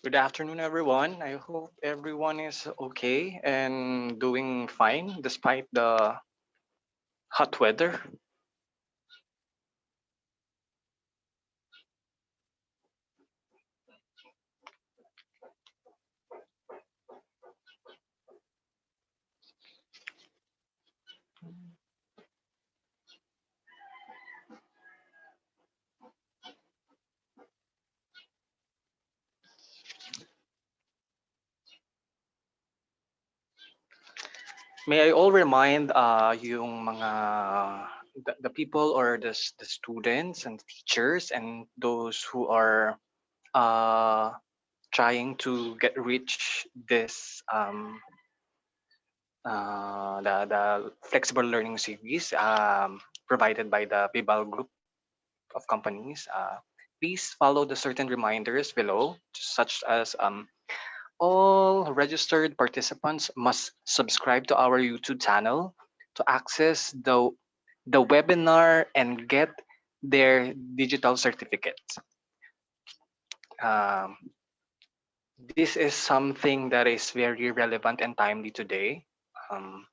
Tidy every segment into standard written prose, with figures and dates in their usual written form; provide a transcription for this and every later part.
Good afternoon, everyone. I hope everyone is okay and doing fine despite the hot weather. May I all remind yung the people or the students and teachers and those who are uh, trying to get reach this the flexible learning series provided by the Bibal Group of companies. Please follow the certain reminders below, such as all registered participants must subscribe to our YouTube channel to access the webinar and get their digital certificates. Um, this is something that is very relevant and timely today. Um,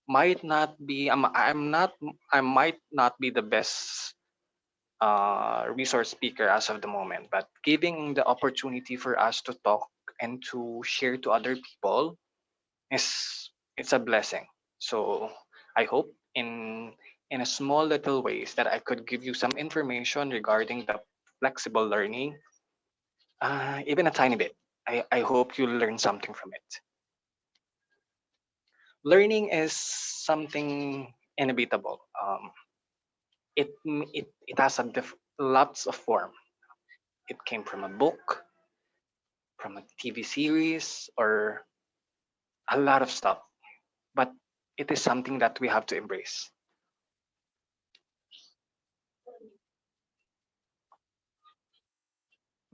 might not be I'm not I might not be the best resource speaker as of the moment, but giving the opportunity for us to talk and to share to other people is it's a blessing. So I hope in a small little ways that I could give you some information regarding the flexible learning, even a tiny bit. I hope you'll learn something from it. Learning is something inevitable. It has lots of form. It came from a book, from a TV series, or a lot of stuff. But it is something that we have to embrace.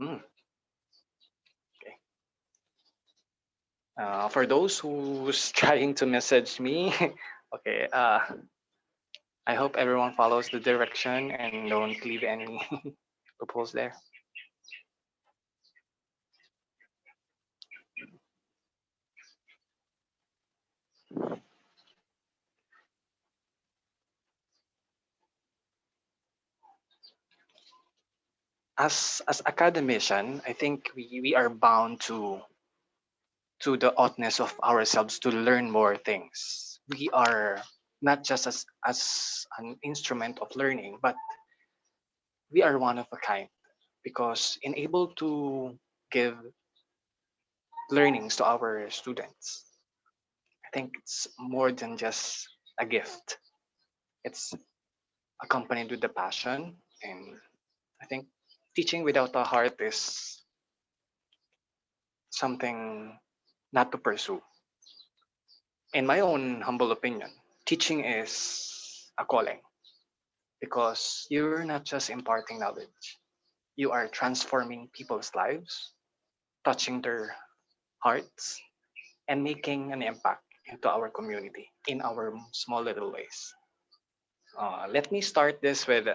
Mm, okay. For those who's trying to message me, okay. I hope everyone follows the direction and don't leave any loopholes there. As academician, I think we are bound to the oughtness of ourselves to learn more things. We are not just as an instrument of learning, but we are one of a kind because in able to give learnings to our students, I think it's more than just a gift. It's accompanied with the passion, and I think teaching without a heart is something not to pursue. In my own humble opinion, teaching is a calling because you're not just imparting knowledge, you are transforming people's lives, touching their hearts, and making an impact into our community in our small little ways. Let me start this with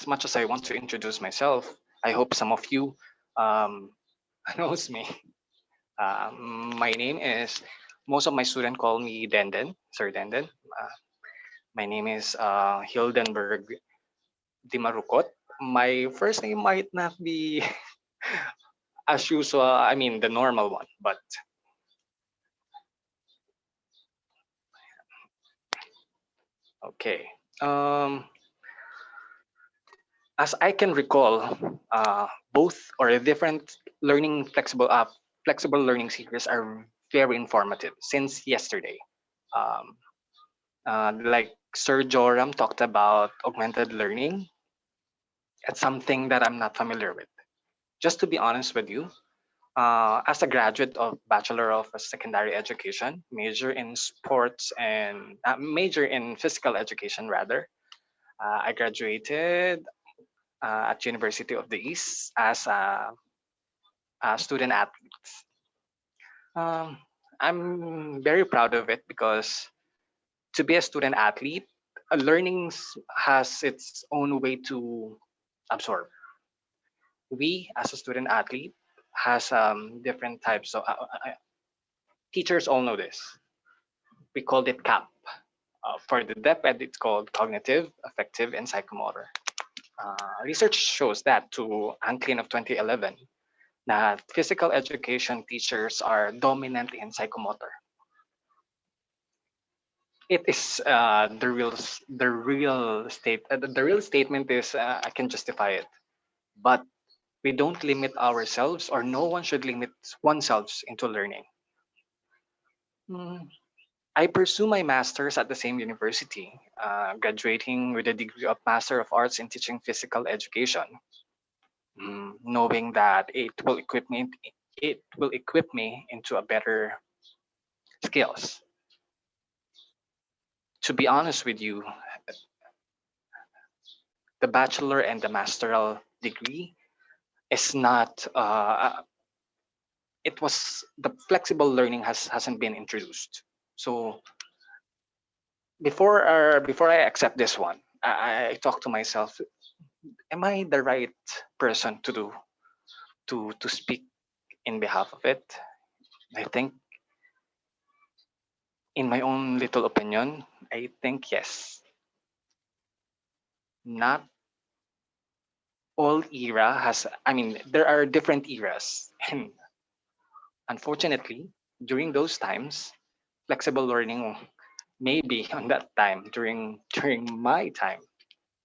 as much as I want to introduce myself, I hope some of you um, knows me. My name is, most of my students call me Denden, Sir Denden. My name is Hildenberg Dimarukot. My first name might not be as usual, I mean the normal one, but okay. Um, as I can recall, both or different learning flexible learning series are very informative since yesterday. Um, like Sir Joram talked about augmented learning, it's something that I'm not familiar with. Just to be honest with you, as a graduate of Bachelor of Secondary Education, major in sports and major in physical education rather, I graduated at University of the East as a student athlete. Um, I'm very proud of it because to be a student athlete, learning has its own way to absorb. We, as a student athlete, has different types. So teachers all know this. We called it CAP. For the depth ed, it's called cognitive, affective, and psychomotor. Research shows that to Anklin of 2011, that physical education teachers are dominant in psychomotor. It is the real statement is I can justify it, but we don't limit ourselves, or no one should limit oneself into learning. Hmm, I pursue my master's at the same university, graduating with a degree of Master of Arts in Teaching Physical Education, knowing that it will equip me into a better skills. To be honest with you, the bachelor and the masteral degree is not. It was the flexible learning hasn't been introduced. So before I accept this one, I talk to myself: am I the right person to do to speak in behalf of it? I think, in my own little opinion, I think yes. Not all era has. I mean, there are different eras, and unfortunately, during those times, flexible learning, maybe on that time, during my time,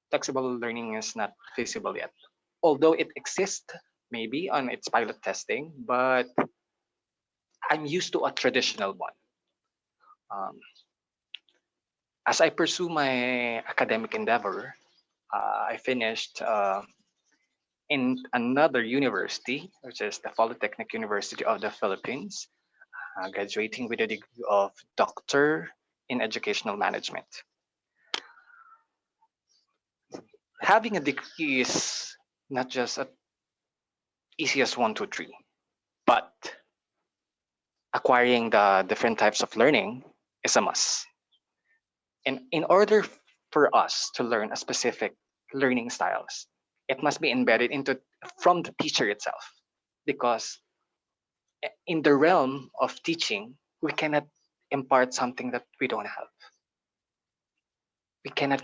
flexible learning is not feasible yet. Although it exists, maybe on its pilot testing, but I'm used to a traditional one. Um, as I pursue my academic endeavor, I finished in another university, which is the Polytechnic University of the Philippines, graduating with a degree of Doctor in Educational Management. Having a degree is not just a easy as one, two, three, but acquiring the different types of learning is a must. And in order for us to learn a specific learning styles, it must be embedded into from the teacher itself. Because in the realm of teaching, we cannot impart something that we don't have. We cannot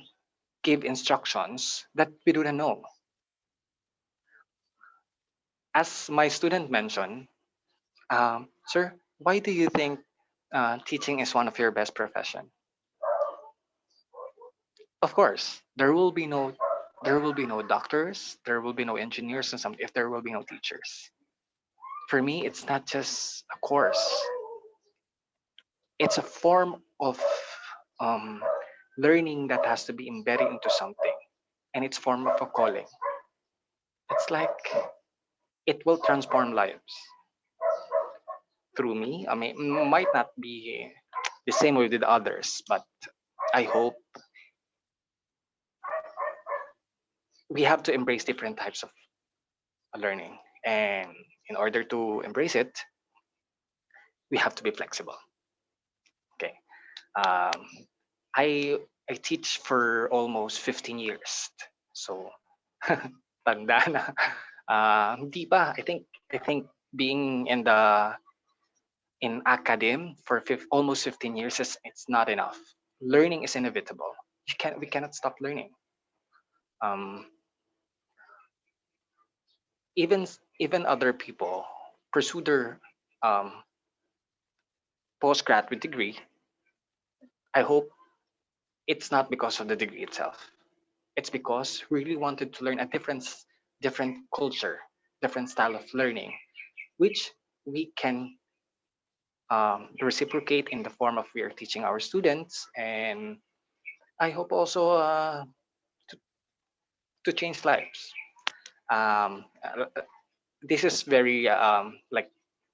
give instructions that we do not know. As my student mentioned, sir, why do you think teaching is one of your best profession? Of course, there will be no doctors, there will be no engineers, and some if there will be no teachers. For me, it's not just a course; it's a form of um, learning that has to be embedded into something, and it's form of a calling. It's like it will transform lives through me. I mean, might not be the same with the others, but I hope we have to embrace different types of learning, and in order to embrace it, we have to be flexible. Okay. Um, I teach for almost 15 years. So tanda na. Hindi pa. I think being in academe for almost 15 years is it's not enough. Learning is inevitable. We cannot stop learning. Um, even even other people pursue their um, postgraduate degree. I hope it's not because of the degree itself. It's because we really wanted to learn a different culture, different style of learning, which we can reciprocate in the form of we are teaching our students, and I hope also to, to change lives. Um, uh, this is very like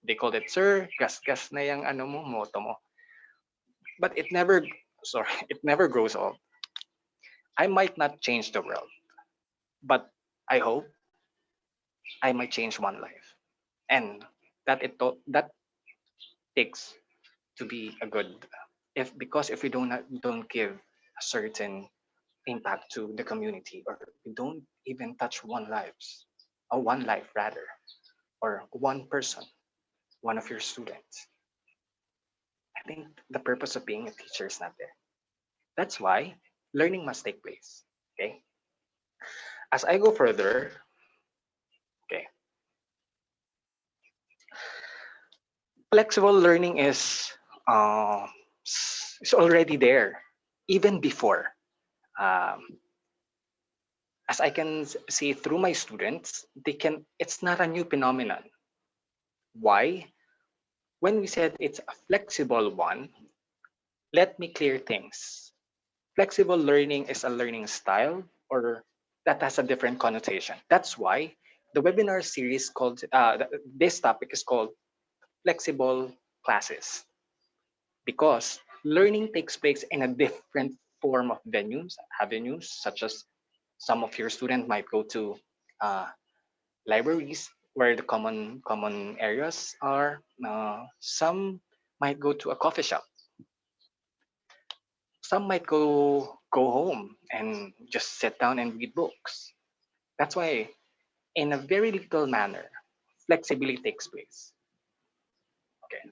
they call it, sir, gas gas na yung ano mo, moto mo. But it never, sorry, it never grows old. I might not change the world, but I hope I might change one life, and that takes to be a good, if because if we don't give a certain impact to the community, or we don't even touch one life rather, or one person, one of your students, I think the purpose of being a teacher is not there. That's why learning must take place. Okay. As I go further, okay, flexible learning is already there even before. Um, as I can see through my students, they can. It's not a new phenomenon. Why? When we said it's a flexible one, let me clear things. Flexible learning is a learning style or that has a different connotation. That's why the webinar series called this topic is called flexible classes, because learning takes place in a different form of avenues, such as some of your students might go to uh, libraries where the common areas are. Some might go to a coffee shop. Some might go home and just sit down and read books. That's why, in a very little manner, flexibility takes place. Okay.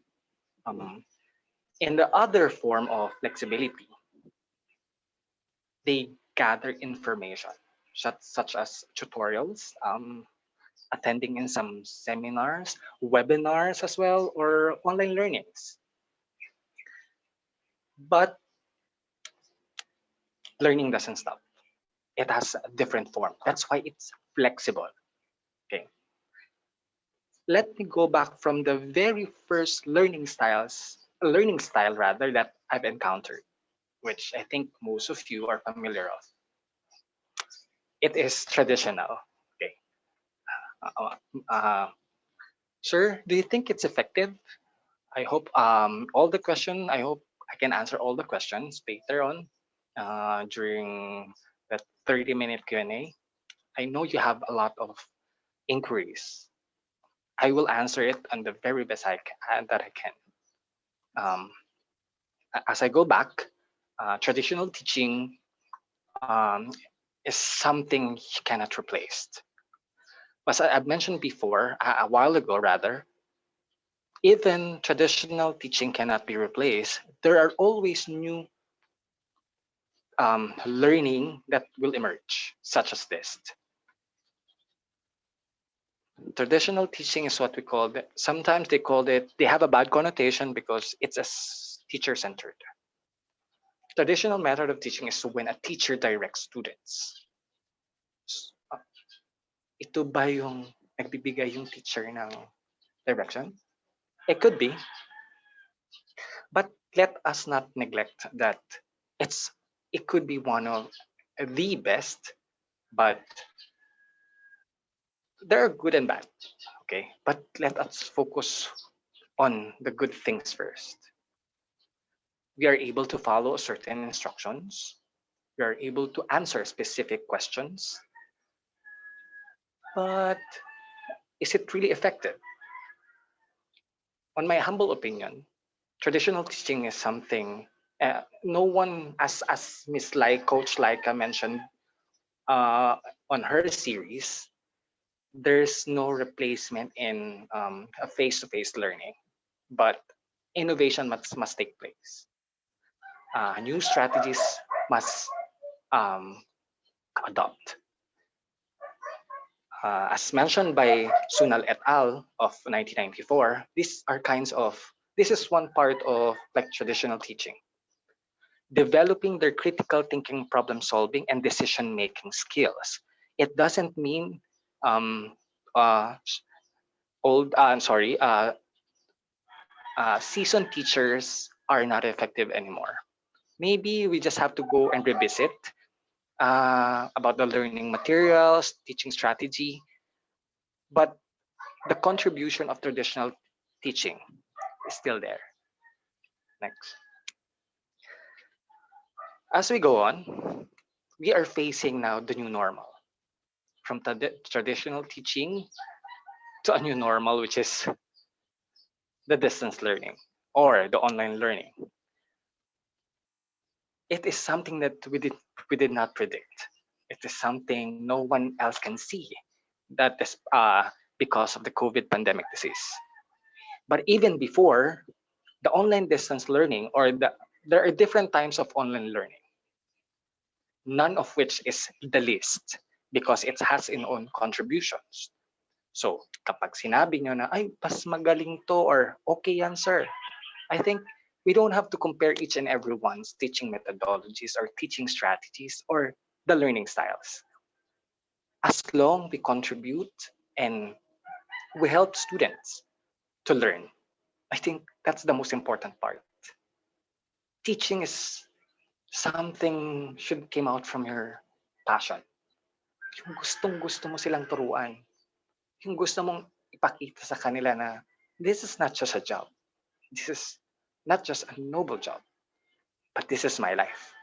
In the other form of flexibility, they gather information, such as tutorials, attending in some seminars, webinars as well, or online learnings. But learning doesn't stop. It has a different form. That's why it's flexible. Okay. Let me go back from the very first learning style rather that I've encountered, which I think most of you are familiar of. It is traditional. Okay. Uh, uh, Sir, do you think it's effective? I hope all the question. I hope I can answer all the questions later on during that 30-minute Q&A. I know you have a lot of inquiries. I will answer it on the very best that I can. Um, as I go back, traditional teaching is something you cannot replace. As I've mentioned before, a while ago rather, even traditional teaching cannot be replaced. There are always new learning that will emerge, such as this. Traditional teaching is what we call it. Sometimes they have a bad connotation because it's a teacher centered. Traditional method of teaching is when a teacher directs students. Uh, Ito ba yung nagbibigay yung teacher ng direction? It could be, but let us not neglect that it's it could be one of the best, but there are good and bad. Okay, but let us focus on the good things first. We are able to follow certain instructions. We are able to answer specific questions, but is it really effective? On my humble opinion, traditional teaching is something no one, as Miss Lai, Coach Laika mentioned on her series, there's no replacement in a face-to-face learning, but innovation must take place. New strategies must um, adopt. As mentioned by Sunal et al. Of 1994, this is one part of like traditional teaching, developing their critical thinking, problem solving, and decision making skills. It doesn't mean um, uh, I'm sorry, seasoned teachers are not effective anymore. Maybe we just have to go and revisit about the learning materials, teaching strategy, but the contribution of traditional teaching is still there. Next. As we go on, we are facing now the new normal, from traditional teaching to a new normal, which is the distance learning or the online learning. It is something that we did not predict. It is something no one else can see. That is because of the COVID pandemic disease. But even before, the online distance learning there are different types of online learning, none of which is the least because it has its own contributions. So kapag sinabi nyo na, ay, pas magaling to or okay yan, sir, I think we don't have to compare each and everyone's teaching methodologies or teaching strategies or the learning styles. As long we contribute and we help students to learn, I think that's the most important part. Teaching is something should came out from your passion. Yung gustong gusto mo silang turuan. Yung gusto mong ipakita sa kanila na this is not just a job. This is not just a noble job, but this is my life.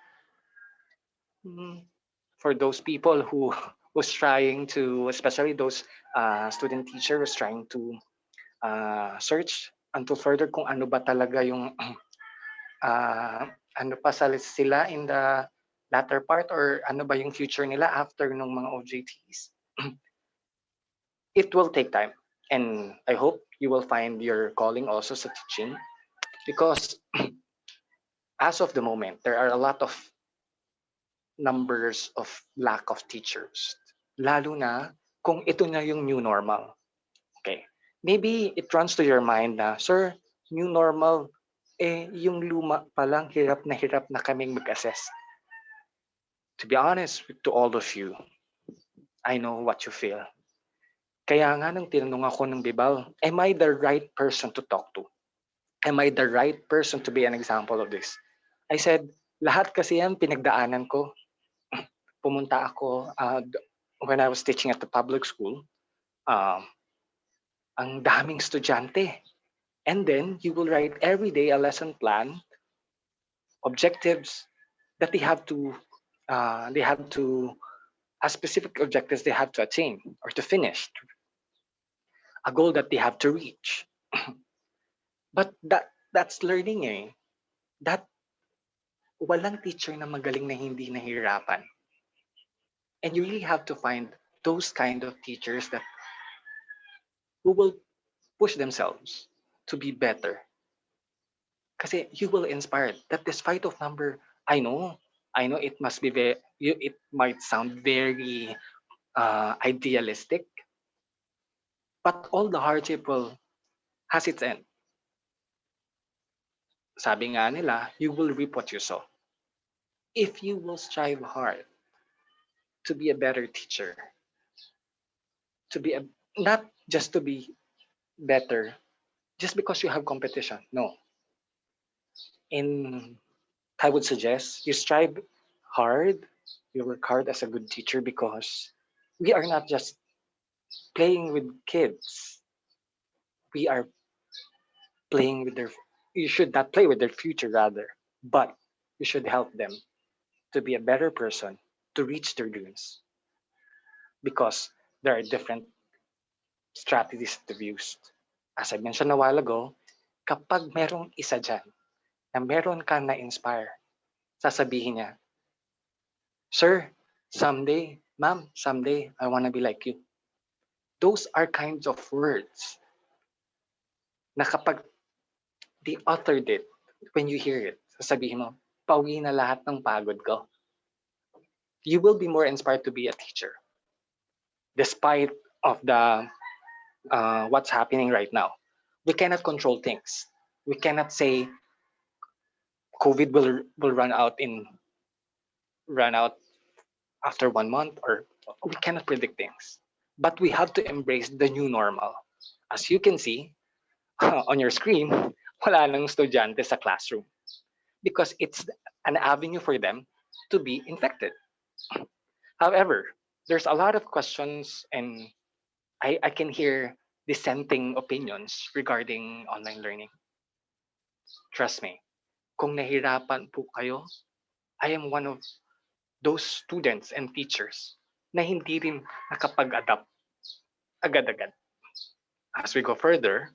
For those people who was trying to, especially those student teachers trying to search until further kung ano ba talaga yung ano pa sila in the latter part or ano ba yung future nila after nung mga OJTs. It will take time, and I hope you will find your calling also sa teaching because as of the moment, there are a lot of numbers of lack of teachers. Lalo na kung ito na yung new normal. Okay. Maybe it runs to your mind na, sir, new normal, yung luma pa lang, hirap na kaming mag-assess. To be honest to all of you, I know what you feel. Kaya nga nang tinanong ako ng Bibal, am I the right person to talk to? Am I the right person to be an example of this? I said, lahat kasi yan pinagdaanan ko. Pumunta ako when I was teaching at the public school, ang daming estudyante. And then you will write every day a lesson plan, objectives that they have to as specific objectives they have to attain or to finish, a goal that they have to reach. But that's learning eh. That walang teacher na magaling na hindi nahirapan. And you really have to find those kind of teachers that who will push themselves to be better. Kasi you will inspire that despite of number, I know it must be it might sound very idealistic, but all the hardship will has its end. Sabi nga nila, you will reap what you sow. If you will strive hard to be a better teacher, to be not just to be better, just because you have competition. No. And I would suggest you strive hard, you work hard as a good teacher because we are not just playing with kids. We are playing with you should not play with their future rather, but you should help them to be a better person, to reach their dreams. Because there are different strategies to be used. As I mentioned a while ago, kapag merong isa dyan na meron ka na-inspire, sasabihin niya, sir, someday, ma'am, someday, I want to be like you. Those are kinds of words na kapag the author did, when you hear it, sasabihin mo, pauwi na lahat ng pagod ko. You will be more inspired to be a teacher. Despite of the what's happening right now. We cannot control things. We cannot say COVID will run out after 1 month, or we cannot predict things. But we have to embrace the new normal. As you can see on your screen, wala nang estudyante sa classroom because it's an avenue for them to be infected. However, there's a lot of questions and I can hear dissenting opinions regarding online learning. Trust me, kung nahirapan po kayo, I am one of those students and teachers na hindi rin nakapag-adapt agad-agad. As we go further,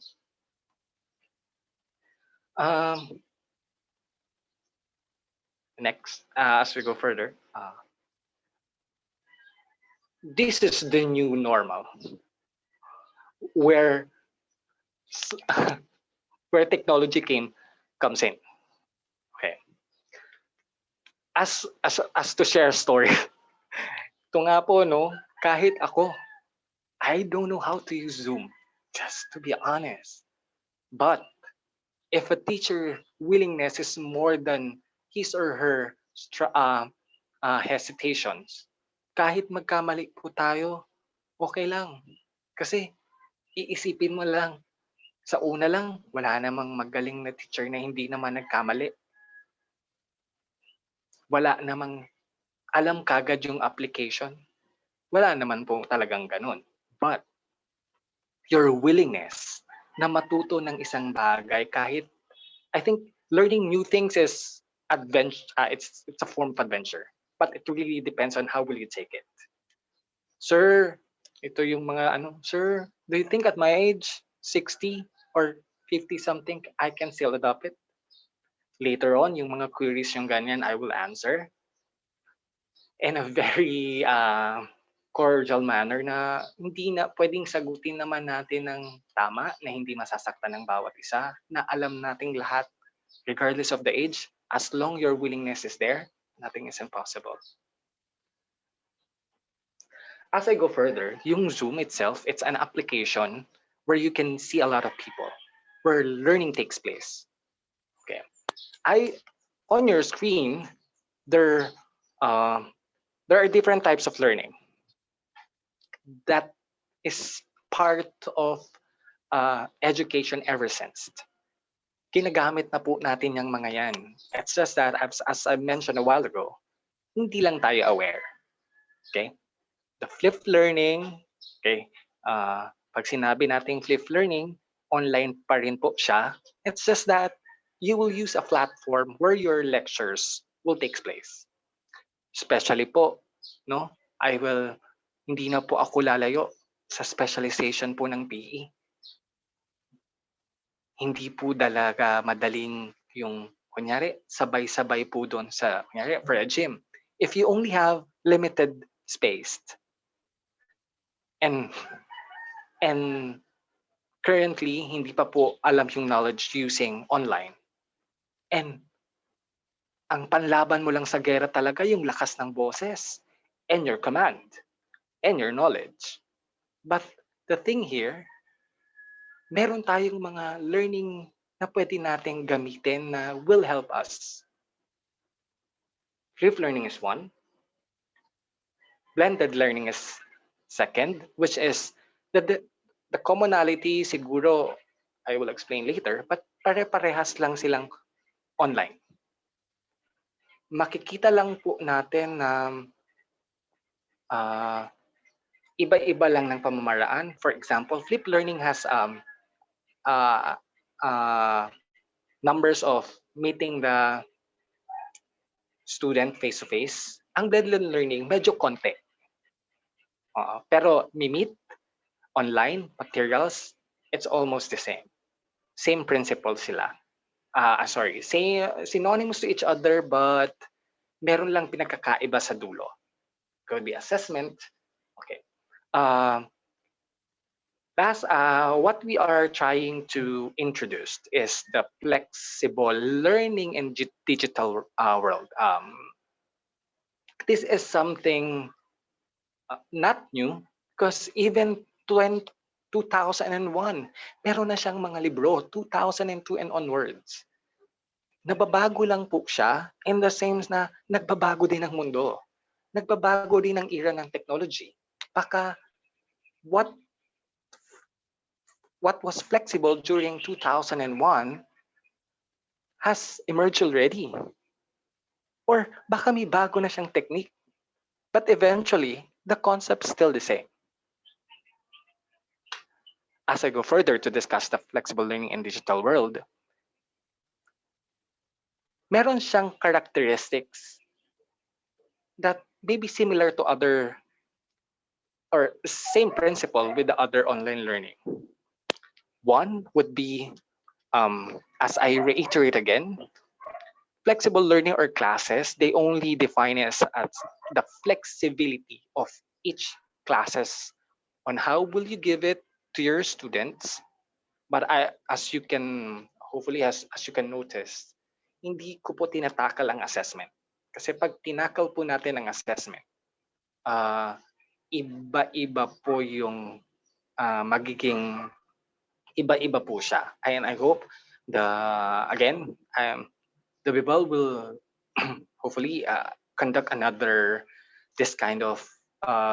as we go further, this is the new normal. where where technology comes in. Okay. As to share a story. Ito nga po, no, kahit ako, I don't know how to use Zoom, just to be honest. But if a teacher willingness is more than his or her hesitations, kahit magkamali po tayo, okay lang. Kasi iisipin mo lang, sa una lang, wala namang magaling na teacher na hindi naman nagkamali. Wala namang alam kagad yung application. Wala naman po talagang ganun. But your willingness na matuto ng isang bagay kahit I think learning new things is adventure. It's a form of adventure, but it really depends on how will you take it. Sir, ito yung mga ano. Sir, do you think at my age, 60 or 50 something, I can still adopt it? Later on, yung mga queries yung ganyan, I will answer in a very cordial manner na hindi na pwedeng sagutin naman natin ng tama na hindi masasaktan ng bawat isa, na alam nating lahat regardless of the age, as long your willingness is there, nothing is impossible. As I go further, yung Zoom itself, it's an application where you can see a lot of people, where learning takes place. Okay, on your screen, there are different types of learning. That is part of education ever since. Ginagamit na po natin yung mga yan. It's just that, as I mentioned a while ago, hindi lang tayo aware. Okay? The flipped learning, okay, pag sinabi nating flipped learning, online pa rin po siya. It's just that you will use a platform where your lectures will take place. Especially po, no, hindi na po ako lalayo sa specialization po ng PE. Hindi po talaga madaling yung, kunyari, sabay-sabay po doon sa, kunyari, for a gym. If you only have limited space, and currently hindi pa po alam yung knowledge using online. And ang panlaban mo lang sa gera talaga yung lakas ng boses and your command and your knowledge. But the thing here, meron tayong mga learning na pwede nating gamitin na will help us. Flipped learning is one. Blended learning is second, which is the commonality siguro, I will explain later, but pare-parehas lang silang online. Makikita lang po natin na iba-iba lang ng pamamaraan. For example, flipped learning has numbers of meeting the student face-to-face. Ang blended learning, medyo konti. Pero meet online materials, it's almost the same. Same principle sila. Synonymous to each other, but meron lang pinagkakaiba sa dulo. Could be assessment. Okay. What we are trying to introduce is the flexible learning in digital world. This is something not new, because even 2001, meron na siyang mga libro, 2002 and onwards. Nababago lang po siya in the sense na nagbabago din ang mundo. Nagbabago din ang era ng technology. Baka what was flexible during 2001 has emerged already. Or baka may bago na siyang technique. But eventually, the concept's still the same. As I go further to discuss the flexible learning in digital world, meron siyang characteristics that may be similar to other, or same principle with the other online learning. One would be, as I reiterate again, flexible learning or classes, they only define as the flexibility of each classes on how will you give it to your students. But as you can, hopefully as you can notice, hindi ko po tinatakal ang assessment. Kasi pag tinakal po natin ang assessment, iba-iba po yung magiging iba-iba po siya. And I hope again, the Bibel will hopefully conduct another this kind of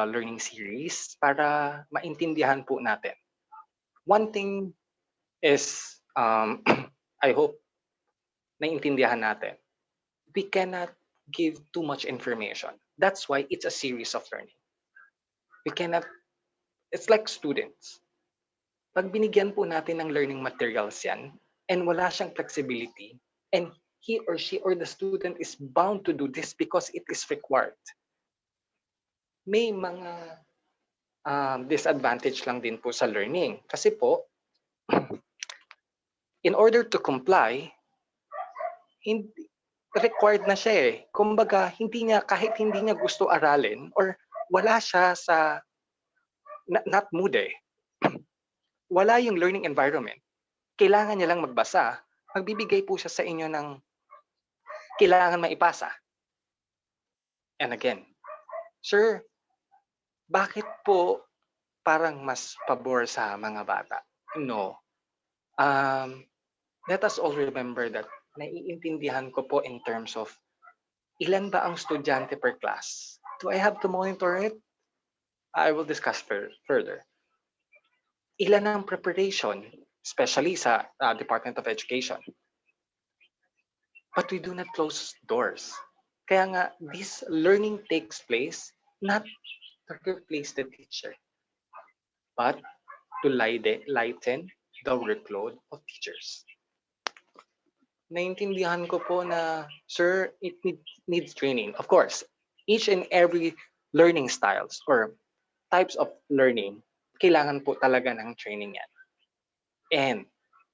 learning series para maintindihan po natin. One thing is, I hope naintindihan natin, we cannot give too much information. That's why it's a series of learning. We cannot, it's like students. Pag binigyan po natin ng learning materials yan, and wala siyang flexibility, and he or she or the student is bound to do this because it is required, may mga disadvantage lang din po sa learning. Kasi po, in order to comply, hindi, required na siya eh. Kumbaga, kahit hindi niya gusto aralin or wala siya sa, not mood eh. Wala yung learning environment. Kailangan niya lang magbasa. Magbibigay po siya sa inyo ng kailangan maipasa. And again, sir, bakit po parang mas pabor sa mga bata? No. Let us all remember that naiintindihan ko po in terms of ilan ba ang estudyante per class? Do I have to monitor it? I will discuss further. Ilan ang preparation, especially sa Department of Education? But we do not close doors. Kaya nga, this learning takes place not to replace the teacher, but to lighten the workload of teachers. Naintindihan ko po na, sir, it needs training. Of course, each and every learning styles or types of learning, kailangan po talaga ng training yan. And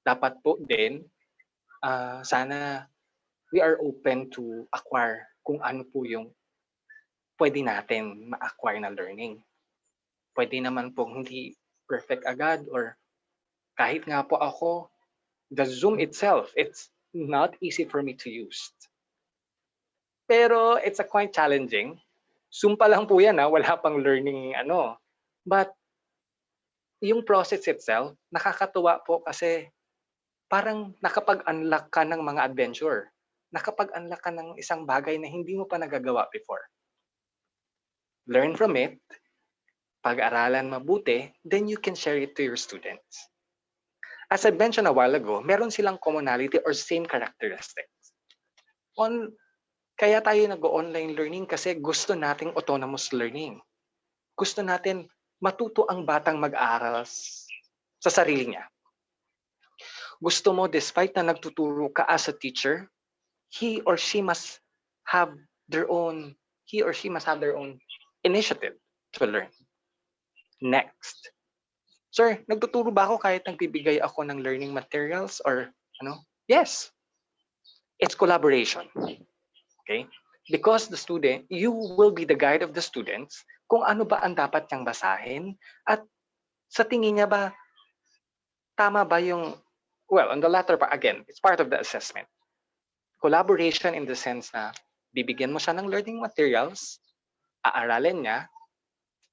dapat po din, sana we are open to acquire kung ano po yung pwede natin ma-acquire na learning. Pwede naman po hindi perfect agad or kahit nga po ako, the Zoom itself, it's not easy for me to use. Pero it's quite challenging. Zoom pa lang po yan, wala pang learning But yung process itself, nakakatuwa po kasi parang nakapag-unlock ka ng mga adventure. Nakapag-unlock ka ng isang bagay na hindi mo pa nagagawa before. Learn from it, pag-aralan mabuti, then you can share it to your students. As I mentioned a while ago, meron silang commonality or same characteristics. Kaya tayo nag-online learning kasi gusto nating autonomous learning. Gusto natin matuto ang batang mag-aaral sa sarili niya. Gusto mo, despite na nagtuturo ka as a teacher, he or she must have their own initiative to learn. Next. Sir, nagtuturo ba ako kahit nagbibigay ako ng learning materials or Yes. It's collaboration. Okay? Because the student, you will be the guide of the students kung ano ba ang dapat niyang basahin at sa tingin niya ba tama ba yung on the latter part, again, it's part of the assessment. Collaboration in the sense na bibigyan mo siya ng learning materials, aaralin niya,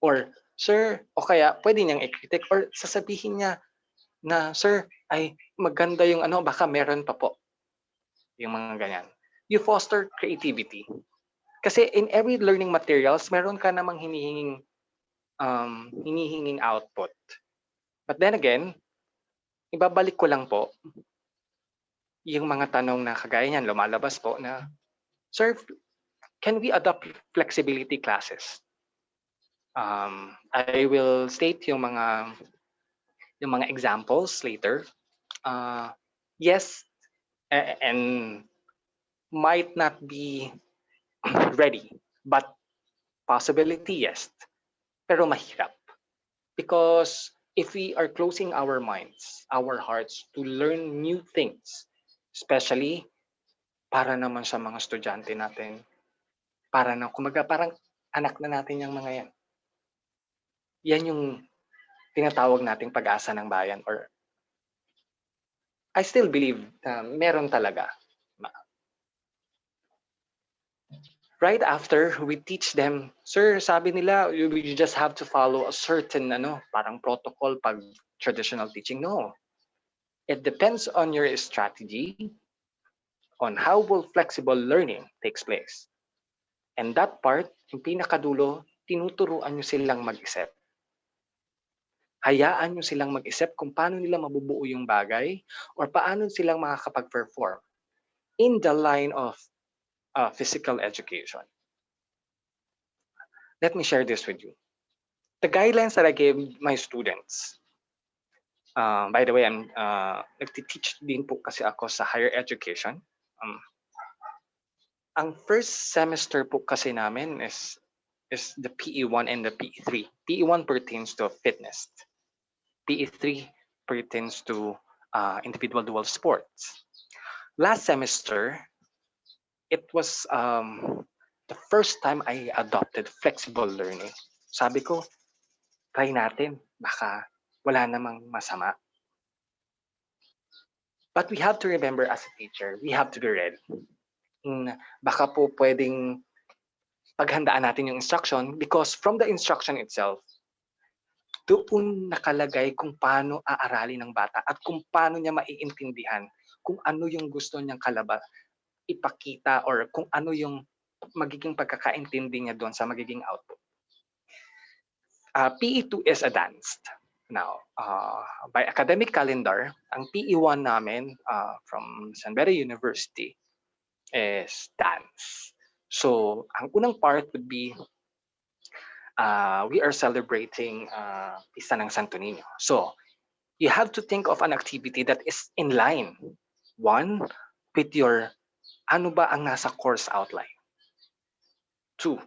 or sir, o kaya pwede niyang i-critic or sasabihin niya na, sir, ay maganda yung baka meron pa po. Yung mga ganyan. You foster creativity. Kasi in every learning materials, meron ka namang hinihinging output. But then again, ibabalik ko lang po yung mga tanong na kagaya niyan, lumalabas po na, sir, can we adopt flexibility classes? I will state yung mga examples later. Yes, and might not be ready, but possibility, yes. Pero mahirap. Because if we are closing our minds, our hearts to learn new things, especially para naman sa mga estudyante natin, parang anak na natin yung mga yan. Yan yung tinatawag nating pag-asa ng bayan, or I still believe na meron talaga. Right after we teach them, sir, sabi nila, you just have to follow a certain parang protocol pag traditional teaching. No. It depends on your strategy, on how will flexible learning takes place. And that part, yung pinakadulo, tinuturuan nyo silang mag-isip. Hayaan nyo silang mag-isip kung paano nila mabubuo yung bagay or paano silang makakapag-perform in the line of physical education. Let me share this with you. The guidelines that I gave my students, by the way, I'm nagti-teach din po kasi ako sa higher education. Ang first semester po kasi namin is the PE1 and the PE3. PE1 pertains to fitness. PE3 pertains to individual dual sports. Last semester, it was the first time I adopted flexible learning. Sabi ko, try natin. Baka wala namang masama. But we have to remember as a teacher, we have to be ready. Baka po pwedeng paghandaan natin yung instruction, because from the instruction itself, doon nakalagay kung paano aaralin ng bata at kung paano niya maiintindihan kung ano yung gusto niyang ipakita or kung ano yung magiging pagkakaintindi niya doon sa magiging output. PE2 is advanced. Now, by academic calendar, ang PE1 namin from San Beda University is dance. So, ang unang part would be we are celebrating Pista ng Santo Niño. So, you have to think of an activity that is in line. One, with your ano ba ang nasa course outline. Two,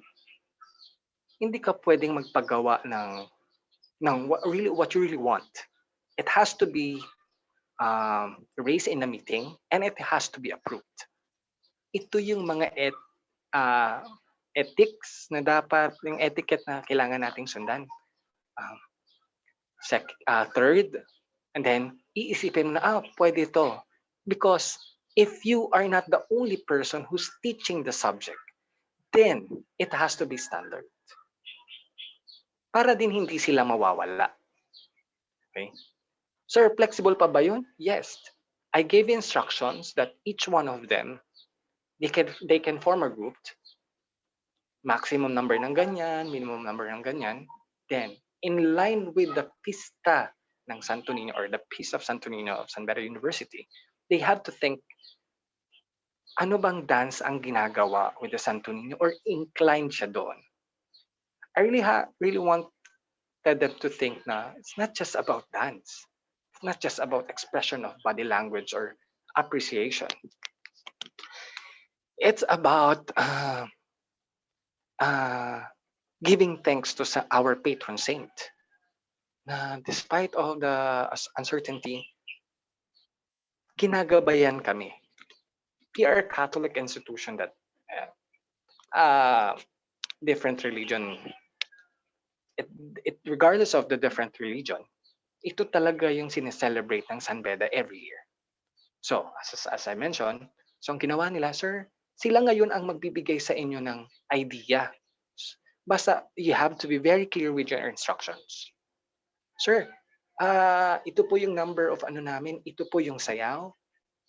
hindi ka pwedeng magpagawa ng what you really want. It has to be raised in a meeting and it has to be approved. Ito yung mga ethics na dapat, yung etiquette na kailangan nating sundan. Third, and then iisipin mo na, pwede to. Because if you are not the only person who's teaching the subject, then it has to be standard. Para din hindi sila mawawala. Okay? Sir, flexible pa ba yun? Yes. I gave instructions that each one of them, they can form a group, maximum number ng ganyan, minimum number ng ganyan. Then, in line with the pista ng Santo Niño or the Feast of Santo Niño of San Beda University, they have to think, ano bang dance ang ginagawa with the Santo Niño or inclined siya doon? I really wanted them to think na it's not just about dance. It's not just about expression of body language or appreciation. It's about giving thanks to our patron saint. Na despite all the uncertainty, ginagabayan kami. We are a Catholic institution that different religion, regardless of the different religion, ito talaga yung sineselebrate ng San Beda every year. So, as I mentioned, so ang ginawa nila, sir, sila ngayon ang magbibigay sa inyo ng idea. Basta you have to be very clear with your instructions. Sir, ito po yung number of ano namin, ito po yung sayaw,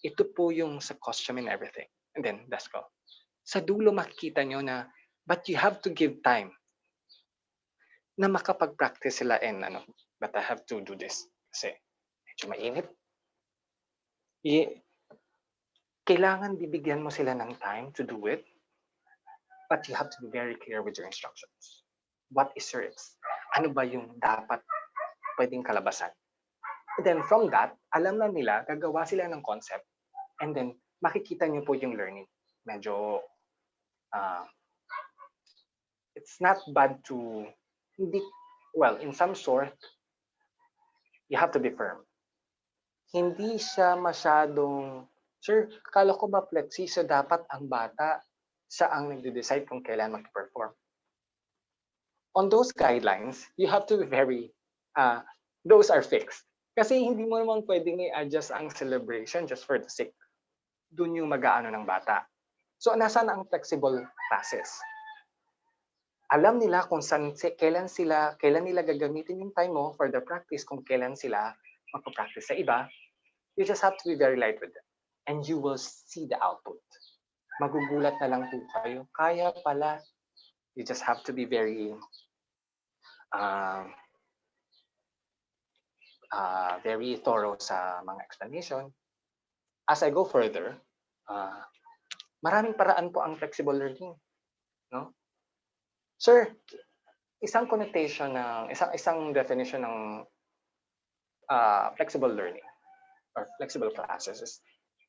ito po yung sa costume and everything. And then, let's go. Sa dulo makikita nyo na, but you have to give time na makapag-practice sila but I have to do this kasi medyo mainit. Kailangan bibigyan mo sila ng time to do it, but you have to be very clear with your instructions. What is your ano ba yung dapat pwedeng kalabasan? And then from that, alam na nila, gagawa sila ng concept, and then makikita nyo po yung learning. Medyo, it's not bad to, in some sort, you have to be firm. Hindi siya masyadong, sir, akala ko ba flexi, so dapat ang bata siya ang nagde-decide kung kailan mag-perform. On those guidelines, you have to be very those are fixed. Kasi hindi mo naman pwedeng i-adjust ang celebration just for the sake. Doon yung mag-aano ng bata. So, nasaan ang flexible classes? Alam nila kung kailan nila gagamitin yung time mo for the practice, kung kailan sila magpa-practice sa iba. You just have to be very light with them. And you will see the output. Magugulat na lang po kayo. Kaya pala, you just have to be very very thorough sa mga explanation. As I go further, maraming paraan po ang flexible learning, no? Sir, isang connotation ng isang definition ng flexible learning or flexible classes is,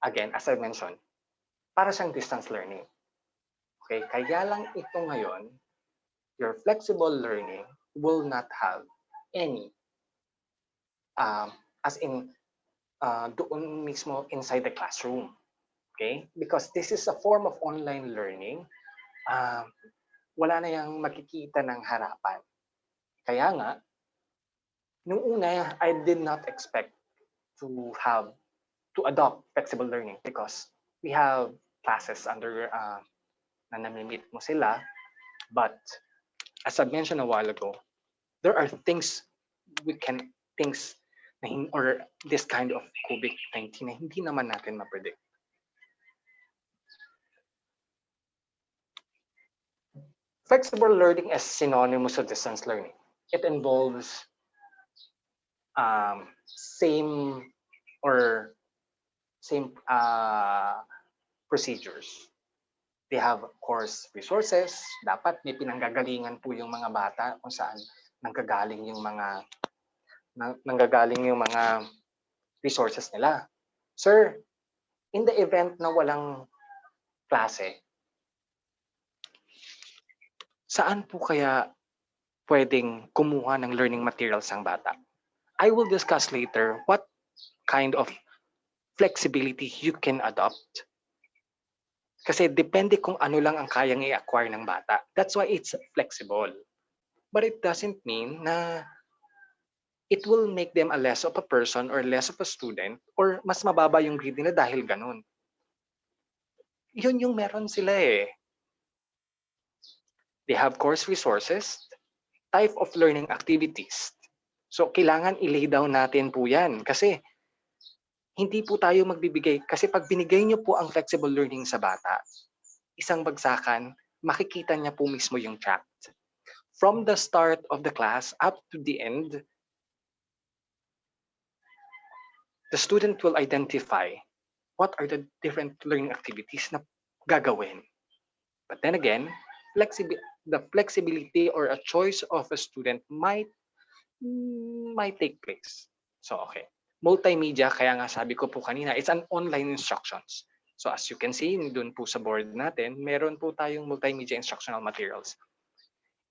again, as I mentioned, para siyang distance learning. Okay, kaya lang ito ngayon, your flexible learning will not have any as in doon mismo inside the classroom. Okay? Because this is a form of online learning, wala na yang makikita ng harapan. Kaya nga, nung una, I did not expect to adopt flexible learning because we have classes under na namimit mo sila. But as I mentioned a while ago, there are things or this kind of COVID-19 na hindi naman natin ma-predict. Flexible learning is synonymous with distance learning. It involves same procedures. They have course resources. Dapat may pinanggagalingan po yung mga bata kung saan nanggagaling yung mga resources nila. Sir, in the event na walang klase, saan po kaya pwedeng kumuha ng learning materials ang bata? I will discuss later what kind of flexibility you can adopt. Kasi depende kung ano lang ang kayang i-acquire ng bata. That's why it's flexible. But it doesn't mean na it will make them a less of a person or less of a student or mas mababa yung grade nila dahil ganun. Yun yung meron sila eh. They have course resources, type of learning activities. So, kailangan i-lay down natin po yan kasi hindi po tayo magbibigay. Kasi pag binigay nyo po ang flexible learning sa bata, isang bagsakan, makikita niya po mismo yung track. From the start of the class up to the end, the student will identify what are the different learning activities na gagawin. But then again, the flexibility or a choice of a student might take place. So, okay. Multimedia, kaya nga sabi ko po kanina, it's an online instructions. So, as you can see, dun po sa board natin, meron po tayong multimedia instructional materials.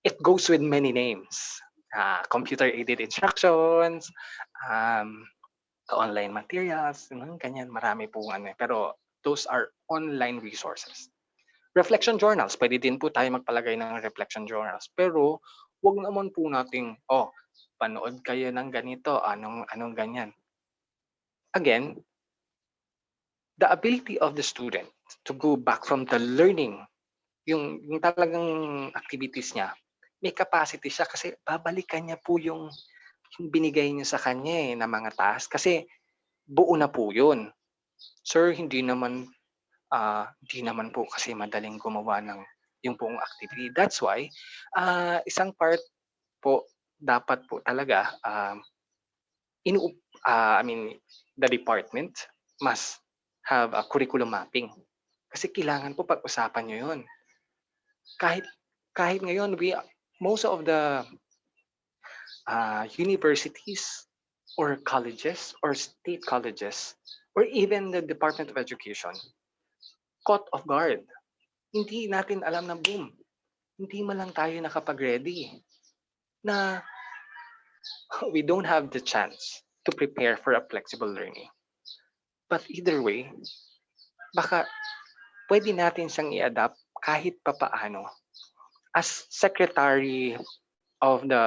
It goes with many names. Computer-aided instructions, online materials, ganyan, marami po ano. Pero those are online resources. Reflection journals, pwede din po tayo magpalagay ng reflection journals. Pero wag naman po nating, panood kayo ng ganito, anong ganyan. Again, the ability of the student to go back from the learning, yung talagang activities niya, may capacity siya kasi babalikan niya po yung binigay niya sa kanya na mga task kasi buo na po yun. Sir, hindi naman po kasi madaling gumawa ng yung buong activity. That's why, isang part po, dapat po talaga, the department must have a curriculum mapping. Kasi kailangan po pag-usapan nyo yun. Kahit ngayon, most of the universities or colleges or state colleges or even the Department of Education caught off guard. Hindi natin alam na boom. Hindi man lang tayo nakapag-ready na we don't have the chance to prepare for a flexible learning. But either way, baka pwede natin siyang i-adapt kahit papaano. As Secretary of the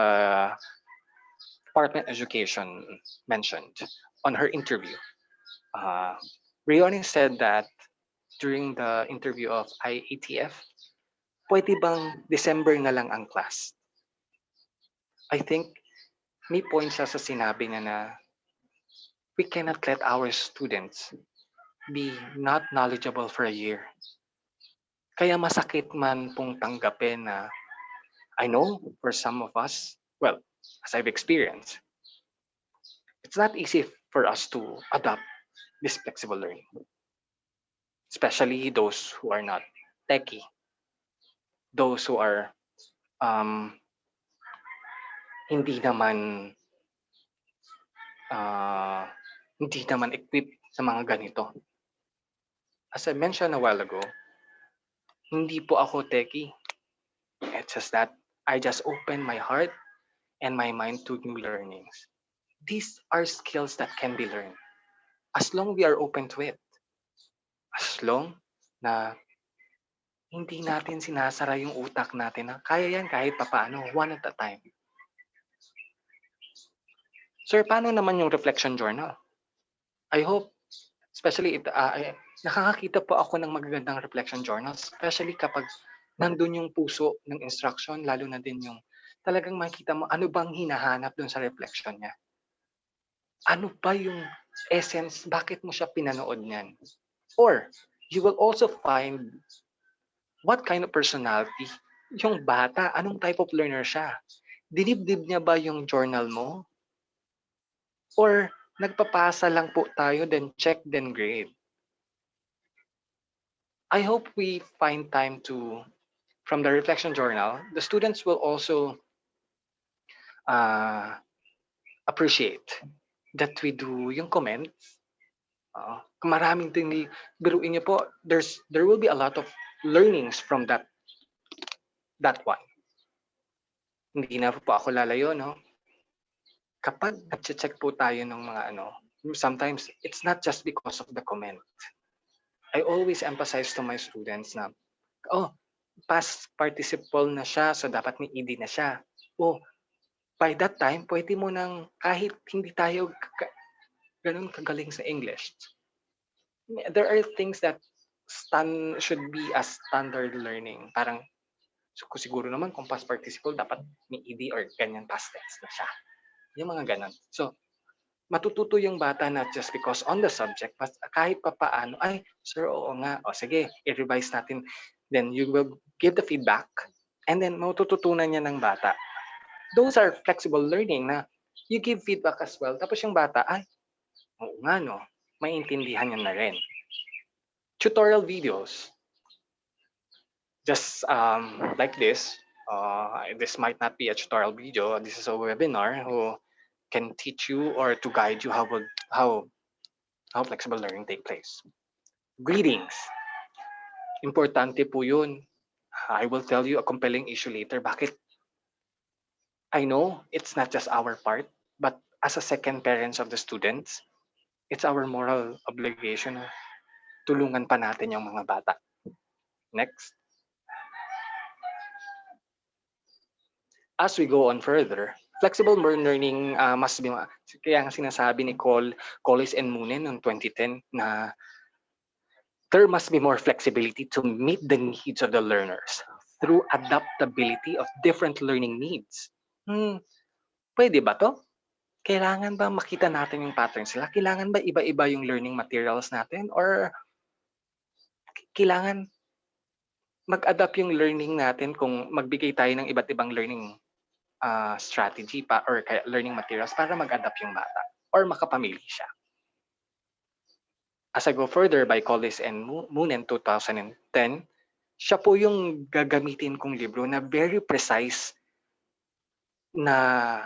Department of Education mentioned on her interview. Uh, Rione said that during the interview of IATF, pwede bang December na lang ang class? I think may point siya sa sinabi niya na we cannot let our students be not knowledgeable for a year. Kaya masakit man pong tanggapin na I know for some of us, well, as I've experienced, it's not easy for us to adopt this flexible learning, especially those who are not techie, those who are um, hindi naman uh, hindi naman equipped sa mga ganito. As I mentioned a while ago, hindi po ako techie. It's just that I just open my heart and my mind to new learnings. These are skills that can be learned as long we are open to it. As long na hindi natin sinasara yung utak natin na kaya yan kahit papaano, one at a time. Sir, paano naman yung reflection journal? I hope, especially, nakakakita po ako ng magagandang reflection journal, especially kapag nandun yung puso ng instruction, lalo na din yung talagang makikita mo ano bang hinahanap dun sa reflection niya. Ano ba yung essence, bakit mo siya pinanood niyan? Or, you will also find what kind of personality yung bata, anong type of learner siya. Dinibdib niya ba yung journal mo? Or nagpapasa lang po tayo, then check, then grade? I hope we find time to, from the reflection journal, the students will also appreciate that we do yung comments. Maraming biruin niyo po, there will be a lot of learnings from that one. Hindi na po ako lalayo, no? Kapag nag-check po tayo ng mga sometimes it's not just because of the comment. I always emphasize to my students na, past participle na siya, so dapat may ed na siya. By that time, pwede mo nang, kahit hindi tayo ganun kagaling sa English, there are things that should be a standard learning. Parang, siguro naman kung past participle, dapat may ed or ganyan past tense na siya. Yung mga ganon. So, matututo yung bata not just because on the subject, but kahit pa paano, ay, sir, oo nga, sige, i-revise natin. Then you will give the feedback, and then matututunan niya ng bata. Those are flexible learning na you give feedback as well. Tapos yung bata, ay, oo nga, no, maintindihan niya na rin. Tutorial videos. Just like this might not be a tutorial video. This is a webinar who can teach you or to guide you how flexible learning take place. Greetings. Importante po yun. I will tell you a compelling issue later. Bakit? I know it's not just our part, but as a second parents of the students, it's our moral obligation. Tulungan pa natin yung mga bata. Next. As we go on further, flexible learning must be, kaya nga sinasabi ni Collis and Moonen noong 2010 na there must be more flexibility to meet the needs of the learners through adaptability of different learning needs. Pwede ba to? Kailangan ba makita natin yung patterns nila? Kailangan ba iba-iba yung learning materials natin? Or kailangan mag-adapt yung learning natin kung magbigay tayo ng iba't ibang learning strategy or learning materials para mag-adapt yung bata or makapamili siya. As I go further, by Collis and Moonen 2010, siya po yung gagamitin kong libro na very precise na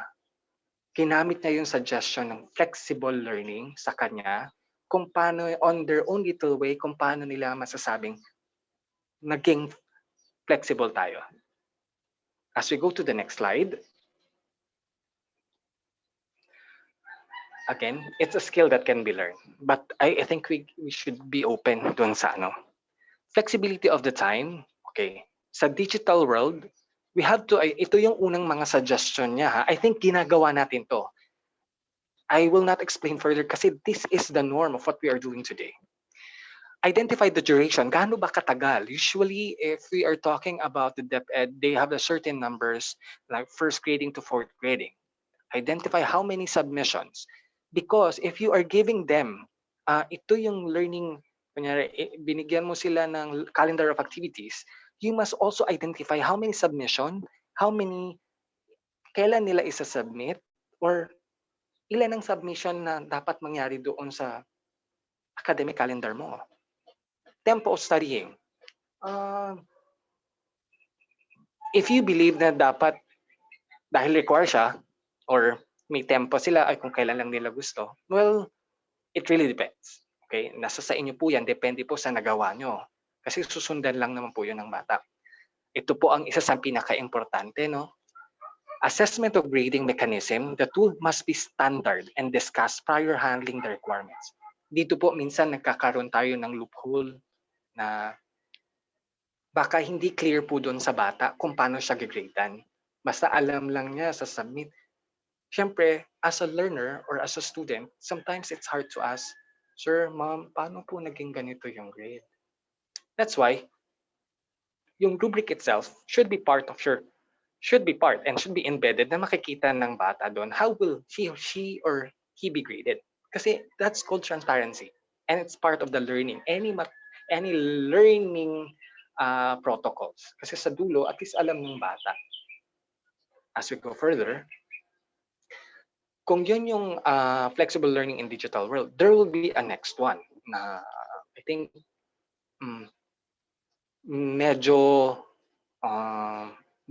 ginamit niya yung suggestion ng flexible learning sa kanya kung paano, on their own little way, kung paano nila masasabing naging flexible tayo. As we go to the next slide, again, it's a skill that can be learned. But I think we should be open dun sa flexibility of the time. Okay, sa digital world, we have to, ito yung unang mga suggestion niya. I think ginagawa natin to. I will not explain further kasi this is the norm of what we are doing today. Identify the duration. Gaano ba katagal? Usually, if we are talking about the DepEd, they have a certain numbers like first grading to fourth grading. Identify how many submissions. Because if you are giving them, ito yung learning, kunyari, binigyan mo sila ng calendar of activities, you must also identify how many submission, kailan nila isa-submit, or ilan ang submission na dapat mangyari doon sa academic calendar mo. Tempo of studying. If you believe na dapat, dahil require siya, or may tempo sila, ay kung kailan lang nila gusto, well, it really depends. Okay? Nasa sa inyo po yan, depende po sa nagawa nyo. Kasi susundan lang naman po yun ng bata. Ito po ang isa sa pinaka-importante, no? Assessment of grading mechanism, the tool must be standard and discussed prior handling the requirements. Dito po minsan nagkakaroon tayo ng loophole na baka hindi clear po doon sa bata kung paano siya gigradean. Basta alam lang niya sa submit. Siyempre, as a learner or as a student, sometimes it's hard to ask, Sir, Ma'am, paano po naging ganito yung grade? That's why yung rubric itself should be part and should be embedded na makikita ng bata doon how will she or he be graded. Kasi that's called transparency and it's part of the learning. Any learning protocols. Kasi sa dulo, at least alam ng bata. As we go further, kung yun yung flexible learning in digital world, there will be a next one na I think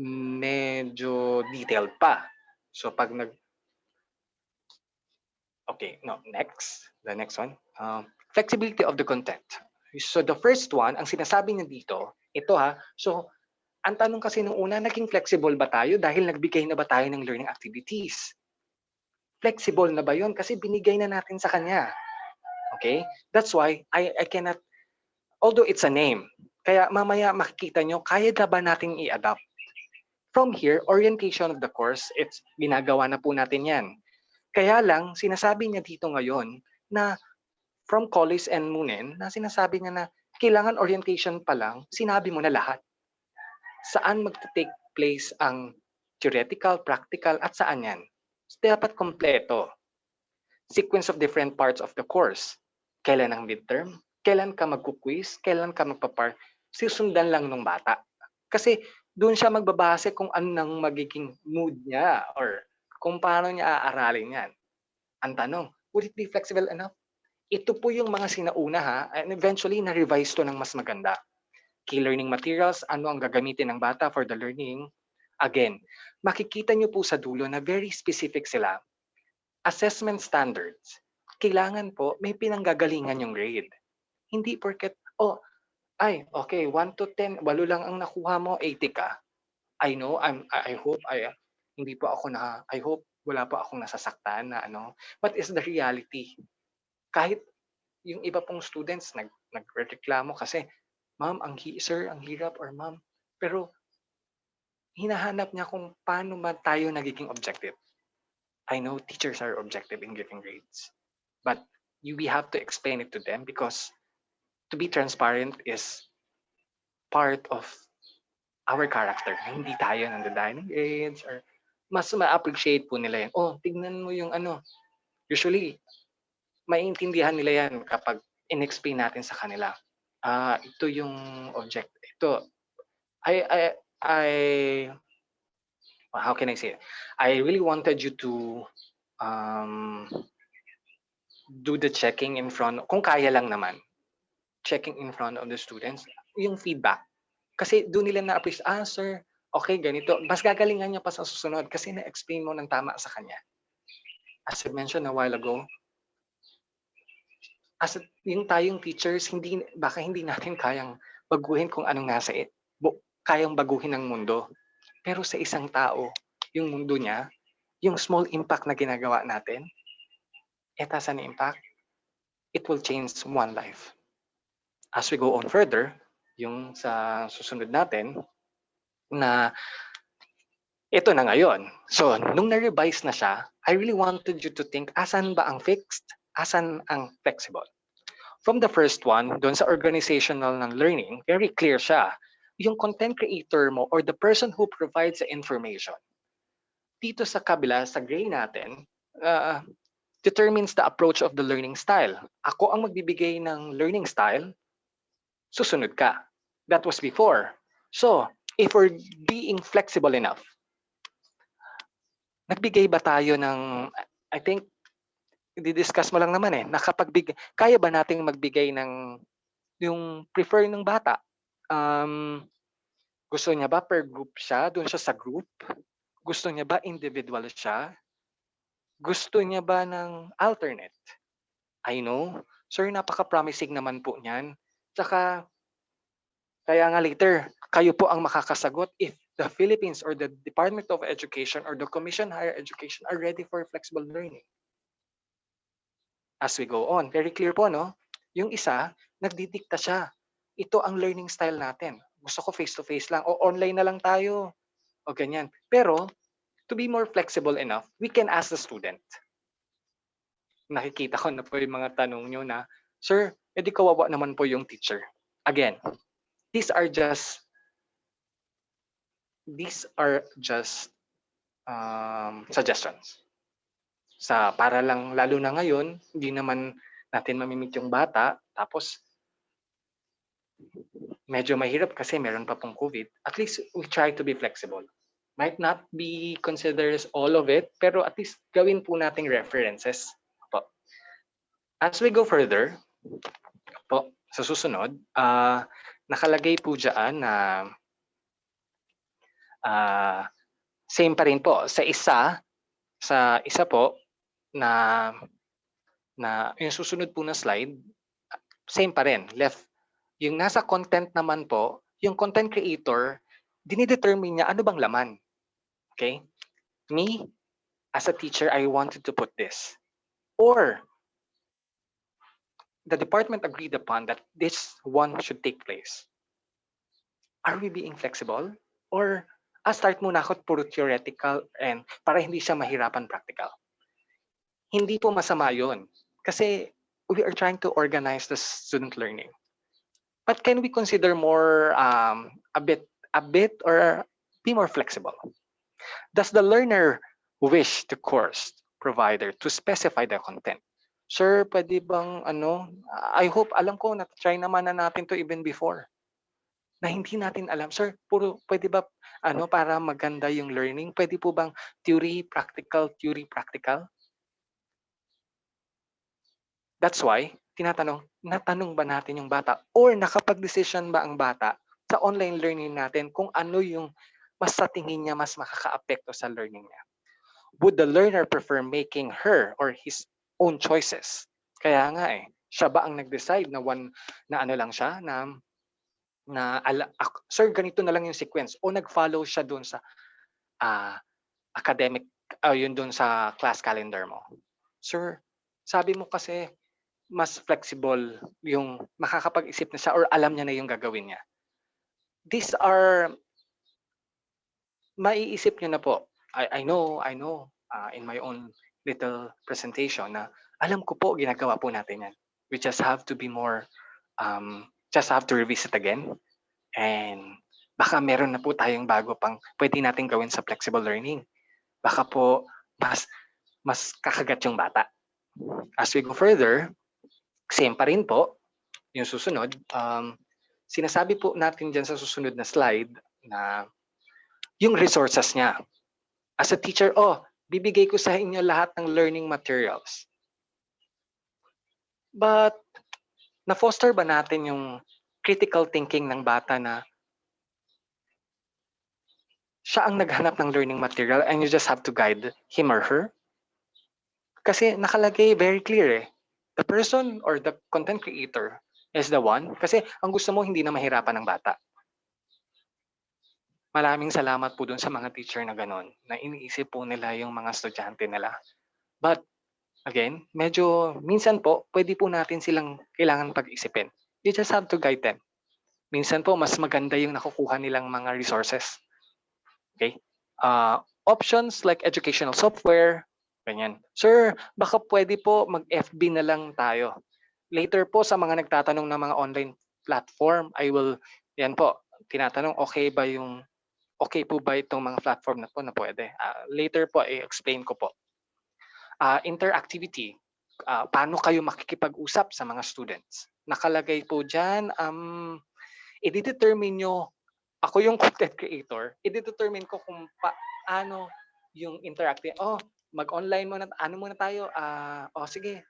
medyo detailed pa. So pag the next one, flexibility of the content. So the first one, ang sinasabi niya dito, ito so ang tanong kasi nung una, naging flexible ba tayo dahil nagbigay na ba tayo ng learning activities? Flexible na ba yun? Kasi binigay na natin sa kanya. Okay? That's why I cannot, although it's a name, kaya mamaya makikita nyo, kaya na ba nating i-adapt? From here, orientation of the course, it's ginagawa na po natin yan. Kaya lang, sinasabi niya dito ngayon na from Collis and Moonen, na sinasabi niya na kailangan orientation pa lang, sinabi mo na lahat. Saan magta-take place ang theoretical, practical, at saan yan? So, dapat kompleto. Sequence of different parts of the course. Kailan ang midterm? Kailan ka magkuquiz? Kailan ka magpapar? Sisundan lang ng bata. Kasi doon siya magbabase kung anong magiging mood niya or kung paano niya aaralin yan. Ang tanong, would it be flexible enough? Ito po yung mga sinauna and eventually na-revise to ng mas maganda. Key learning materials, ano ang gagamitin ng bata for the learning. Again, makikita nyo po sa dulo na very specific sila. Assessment standards. Kailangan po may pinanggagalingan yung grade. Hindi porket, okay, 1 to 10, 8 lang ang nakuha mo, 80 ka. I know, I hope, hindi po ako I hope wala po akong nasasaktan na What is the reality? Kahit yung iba pong students nagreklamo kasi, Ma'am, sir, ang hirap, or Ma'am, pero hinahanap niya kung paano ba tayo nagiging objective. I know teachers are objective in giving grades, but we have to explain it to them because to be transparent is part of our character. Hindi tayo nandadahin ng grades or mas ma-appreciate po nila yan. Tignan mo yung Usually, maiintindihan nila yan kapag in-explain natin sa kanila. Ito yung object. Ito, how can I say it? I really wanted you to do the checking in front, kung kaya lang naman, checking in front of the students, yung feedback. Kasi doon nila na-appreciate, sir, okay, ganito. Mas gagalingan niya pa sa susunod kasi na-explain mo ng tama sa kanya. As I mentioned a while ago, yung tayong teachers, baka hindi natin kayang baguhin kung anong nasa kayang baguhin ng mundo. Pero sa isang tao, yung mundo niya, yung small impact na ginagawa natin, saan impact? It will change one life. As we go on further, yung sa susunod natin, na Ito na ngayon. So, nung na-revise na siya, I really wanted you to think, asan ba ang fixed? Asan ang flexible? From the first one, doon sa organizational ng learning, very clear siya. Yung content creator mo or the person who provides the information, dito sa kabila, sa gray natin, determines the approach of the learning style. Ako ang magbibigay ng learning style, susunod ka. That was before. So, if we're being flexible enough, nagbigay ba tayo ng, I think, i-discuss mo lang naman kaya ba nating magbigay ng yung prefer ng bata? Gusto niya ba per group siya? Doon siya sa group? Gusto niya ba individual siya? Gusto niya ba ng alternate? I know. Sir, napaka-promising naman po niyan. Tsaka, kaya nga later, kayo po ang makakasagot if the Philippines or the Department of Education or the Commission Higher Education are ready for flexible learning. As we go on, very clear po, no? Yung isa, nagdidikta siya. Ito ang learning style natin. Gusto ko face-to-face lang o online na lang tayo o ganyan. Pero, to be more flexible enough, we can ask the student. Nakikita ko na po yung mga tanong nyo na, Sir, edi kawawa naman po yung teacher. Again, these are just suggestions. Para lang, lalo na ngayon, hindi naman natin mamimit yung bata, tapos medyo mahirap kasi meron pa pong COVID. At least we try to be flexible. Might not be considered all of it, pero at least gawin po nating references. Po. As we go further, po, sa susunod, nakalagay po dyan na same pa rin po. Sa isa po, na yung susunod po na slide, same pa rin, left. Yung nasa content naman po, yung content creator, dinidetermine niya ano bang laman. Okay? Me, as a teacher, I wanted to put this. Or, the department agreed upon that this one should take place. Are we being flexible? Or, start muna ako puro theoretical and para hindi siya mahirapan practical. Hindi po masama yun. Kasi we are trying to organize the student learning. But can we consider more a bit or be more flexible? Does the learner wish the course provider to specify the content? Sir, pwede bang I hope, alam ko na try naman na natin to even before. Na hindi natin alam, sir, pwede ba para maganda yung learning, pwede po bang theory, practical? That's why, natanong ba natin yung bata or nakapag-decision ba ang bata sa online learning natin kung ano yung mas sa tingin niya mas makaka-apekto sa learning niya. Would the learner prefer making her or his own choices? Kaya nga siya ba ang nag-decide na lang siya sir, ganito na lang yung sequence o nag-follow siya doon sa academic, yun doon sa class calendar mo. Sir, sabi mo kasi mas flexible yung makakapag-isip na siya or alam niya na yung gagawin niya. These are maiisip niyo na po. I know in my own little presentation na alam ko po ginagawa po natin yan. We just have to be more just have to revisit again and baka meron na po tayong bago pang pwede natin gawin sa flexible learning. Baka po mas kakagat yung bata. As we go further, same pa rin po, yung susunod, sinasabi po natin dyan sa susunod na slide na yung resources niya. As a teacher, bibigay ko sa inyo lahat ng learning materials. But, na-foster ba natin yung critical thinking ng bata na siya ang naghanap ng learning material and you just have to guide him or her? Kasi nakalagay very clear the person or the content creator is the one. Kasi ang gusto mo hindi na mahirapan ng bata. Maraming salamat po dun sa mga teacher na ganon, na iniisip po nila yung mga estudyante nila. But again, medyo minsan po, pwede po natin silang kailangan pag-isipin. You just have to guide them. Minsan po, mas maganda yung nakukuha nilang mga resources. Okay? Options like educational software, ganyan. Sir, baka pwede po mag-FB na lang tayo. Later po sa mga nagtatanong ng mga online platform, yan po, tinatanong okay po ba itong mga platform na po na pwede. Later po, i-explain ko po. Interactivity, paano kayo makikipag-usap sa mga students? Nakalagay po dyan, i-determine nyo, ako yung content creator, i-determine ko kung paano yung interactive. Mag-online muna, muna tayo? Sige,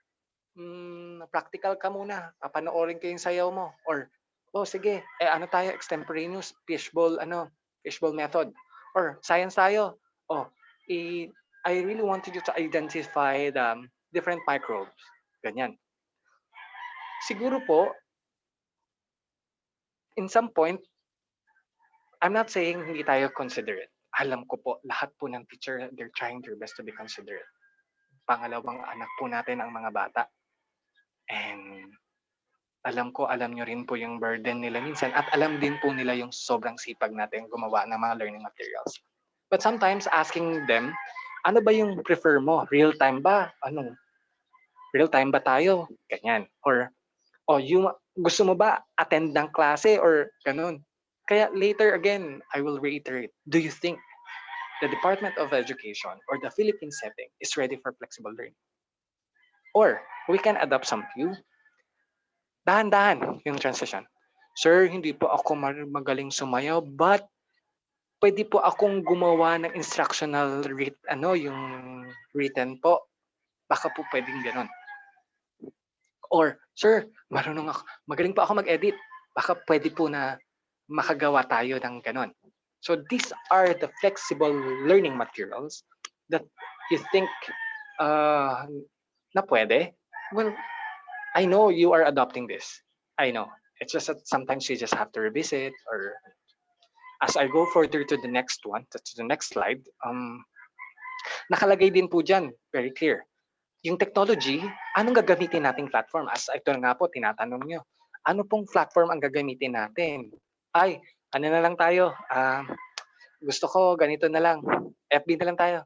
practical ka muna, papanoorin ko yung sayaw mo. Or, sige, ano tayo, extemporaneous, fishbowl method. Or, science tayo. I really wanted you to identify the different microbes. Ganyan. Siguro po, in some point, I'm not saying hindi tayo considerate. Alam ko po, lahat po ng teacher, they're trying their best to be considerate. Pangalawang anak po natin ang mga bata. And alam nyo rin po yung burden nila minsan at alam din po nila yung sobrang sipag natin gumawa ng mga learning materials. But sometimes asking them, ano ba yung prefer mo? Real time ba? Real time ba tayo? Ganyan. Or, gusto mo ba attend ng klase or ganun? Kaya later again, I will reiterate, do you think the Department of Education or the Philippine setting is ready for flexible learning? Or we can adopt some view. Dahan-dahan yung transition. Sir, hindi po ako magaling sumayaw, but pwede po akong gumawa ng instructional yung written po. Baka po pwedeng ganun. Or, sir, magaling po ako mag-edit. Baka pwede po na makagawa tayo ng ganun. So these are the flexible learning materials that you think na pwede. Well, I know you are adopting this. I know. It's just that sometimes you just have to revisit, or as I go further to the next one, to the next slide, nakalagay din po dyan, very clear. Yung technology, anong gagamitin nating platform? As ito nga po, tinatanong nyo, ano pong platform ang gagamitin natin? Ano na lang tayo? Gusto ko ganito na lang. FB na lang tayo.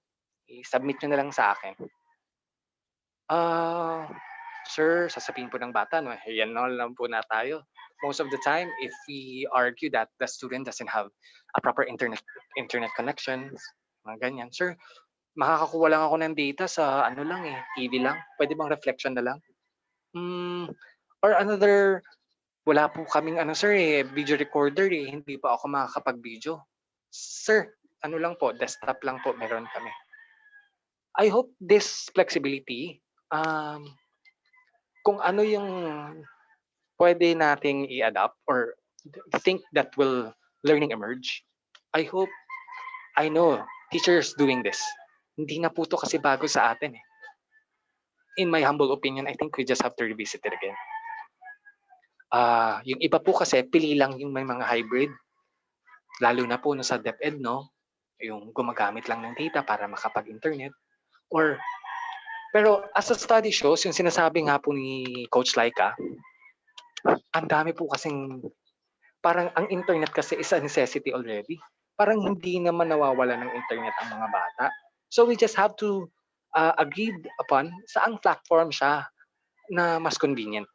I-submit nyo na lang sa akin. Sir, sasabihin po ng bata, yan na lang po na tayo. Most of the time, if we argue that the student doesn't have a proper internet connection, mga ganyan, sir, makakakuha lang ako ng data sa TV lang. Pwede bang reflection na lang? Or another, wala po kaming video recorder hindi pa ako makakapag-video. Sir, lang po, desktop lang po meron kami. I hope this flexibility, kung ano yung pwede nating i-adapt or think that will learning emerge, I know teachers doing this. Hindi na po to kasi bago sa atin. In my humble opinion, I think we just have to revisit it again. Yung iba po kasi, pili lang yung may mga hybrid. Lalo na po sa DepEd, yung gumagamit lang ng data para makapag-internet. Pero as a study shows, yung sinasabi nga po ni Coach Laika, ang dami po kasing, parang ang internet kasi is a necessity already. Parang hindi naman nawawala ng internet ang mga bata. So we just have to agreed upon saang platform siya na mas convenient.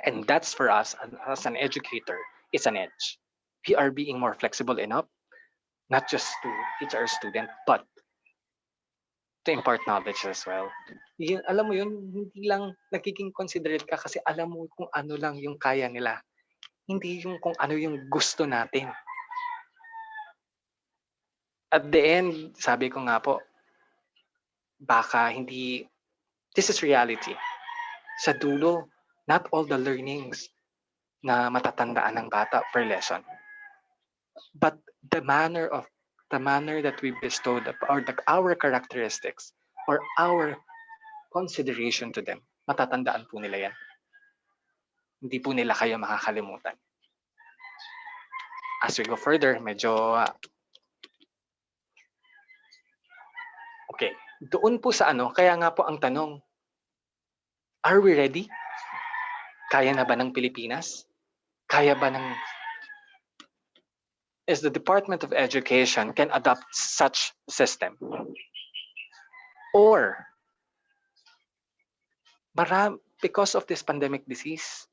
And that's for us as an educator, it's an edge. We are being more flexible enough, not just to teach our student, but to impart knowledge as well. Alam mo yun, hindi lang nagiging considerate ka kasi alam mo kung ano lang yung kaya nila. Hindi yung kung ano yung gusto natin. At the end, sabi ko nga po, baka hindi, this is reality. Sa dulo, not all the learnings na matatandaan ng bata per lesson. But the manner that we bestowed or our characteristics or our consideration to them, matatandaan po nila yan. Hindi po nila kayo makakalimutan. As we go further, medyo okay. Doon po sa kaya nga po ang tanong, are we ready? Kaya na ba ng Pilipinas? Kaya ba ng is the Department of Education can adopt such system. Or, because of this pandemic disease,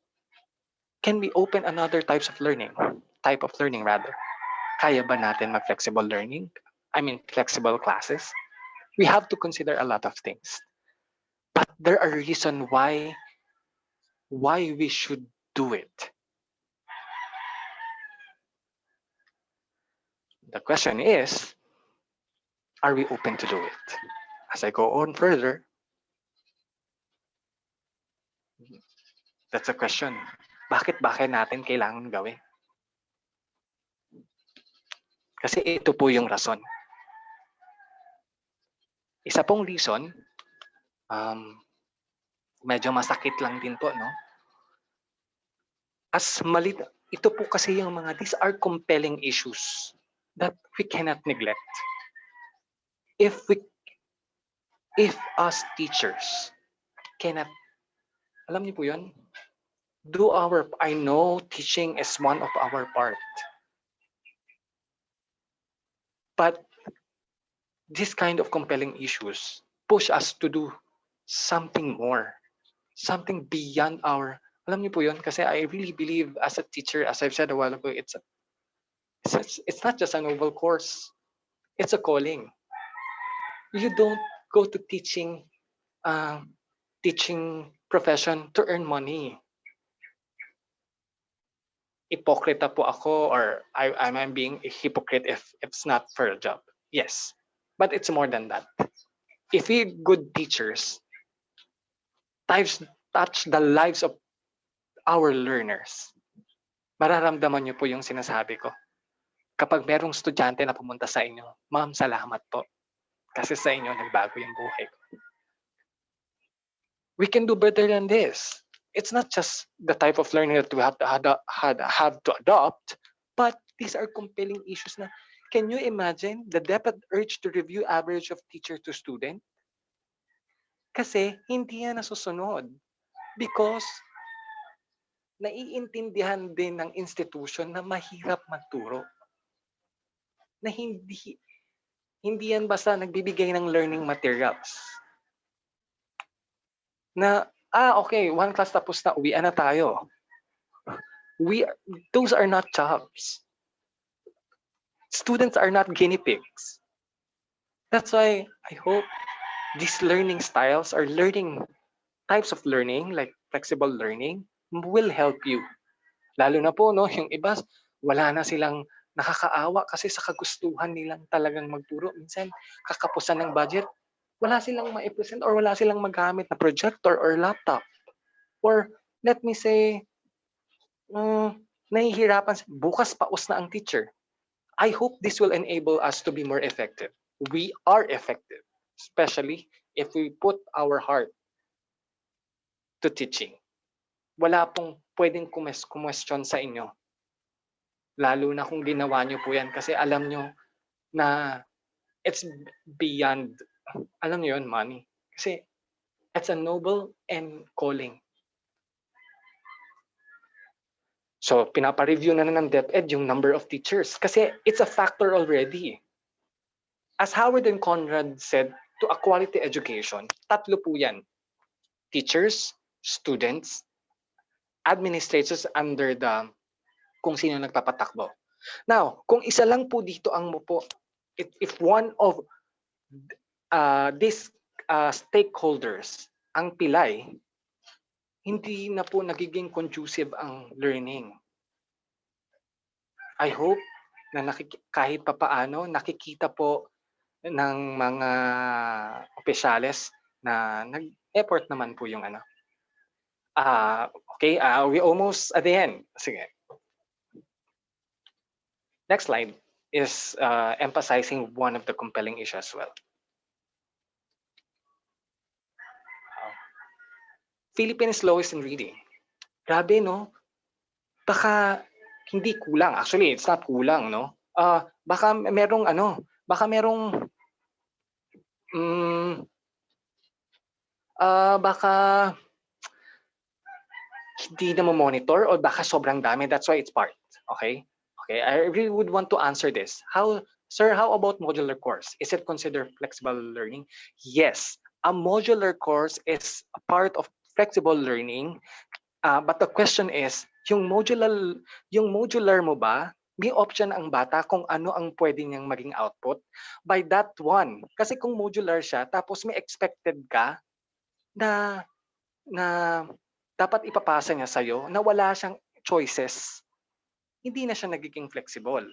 can we open another type of learning rather? Kaya ba natin mag-flexible learning? Flexible classes? We have to consider a lot of things. But there are reasons why we should do it. The question is, are we open to do it? As I go on further, that's a question. Bakit natin kailangan gawin? Kasi ito po yung rason. Isa pong reason, medyo masakit lang din po, no? Ito po kasi yung these are compelling issues that we cannot neglect. If us teachers cannot, alam niyo po yun, I know teaching is one of our part. But this kind of compelling issues push us to do something more, something beyond our, alam niyo po yun, kasi I really believe as a teacher, as I've said a while ago, it's not just a noble course, it's a calling. You don't go to teaching profession to earn money. Hypocrita po ako, or I'm being a hypocrite if it's not for a job. Yes, but it's more than that. If we good teachers touch the lives of our learners, mararamdaman niyo po yung sinasabi ko. Kapag merong estudyante na pumunta sa inyo, ma'am, salamat po. Kasi sa inyo, nagbago yung buhay ko. We can do better than this. It's not just the type of learning that we have to adopt, but these are compelling issues na, can you imagine the depth urge to review average of teacher to student? Kasi hindi yan nasusunod. Because naiintindihan din ng institution na mahirap magturo. Na hindi yan basta nagbibigay ng learning materials. Na, okay, one class tapos na, uwian na tayo. Those are not jobs. Students are not guinea pigs. That's why I hope these learning styles or learning types of learning, like flexible learning, will help you. Lalo na po, no, yung iba, wala na silang nakakaawa kasi sa kagustuhan nilang talagang magturo. Minsan, kakapusan ng budget, wala silang ma-present or wala silang magamit na projector or laptop. Or let me say, nahihirapan, bukas paus na ang teacher. I hope this will enable us to be more effective. We are effective, especially if we put our heart to teaching. Wala pong pwedeng question sa inyo. Lalo na kung ginawa nyo po yan kasi alam nyo na it's beyond, alam nyo yun, money. Kasi it's a noble and calling. So, pinapa-review na ng DepEd yung number of teachers kasi it's a factor already. As Howard and Conrad said, to a quality education, tatlo po yan. Teachers, students, administrators under the kung sino nagpapatakbo. Now, kung isa lang po dito ang if one of these stakeholders ang pilay, hindi na po nagiging conducive ang learning. I hope na kahit papaano nakikita po ng mga opisyales na nag-effort naman po yung ano. Okay, we almost at the end. Sige. Next slide is emphasizing one of the compelling issues as well. Philippines lowest in reading. Grabe, no? Baka hindi kulang. Actually, it's not kulang, no? Baka merong baka hindi na monitor or baka sobrang dami. That's why it's part. Okay? Okay, I really would want to answer this. Sir, how about modular course? Is it considered flexible learning? Yes, a modular course is a part of flexible learning. But the question is, yung modular mo ba, may option ang bata kung ano ang pwede niyang maging output by that one. Kasi kung modular siya, tapos may expected ka na na dapat ipapasa niya sa'yo na wala siyang choices, hindi na siya nagiging flexible.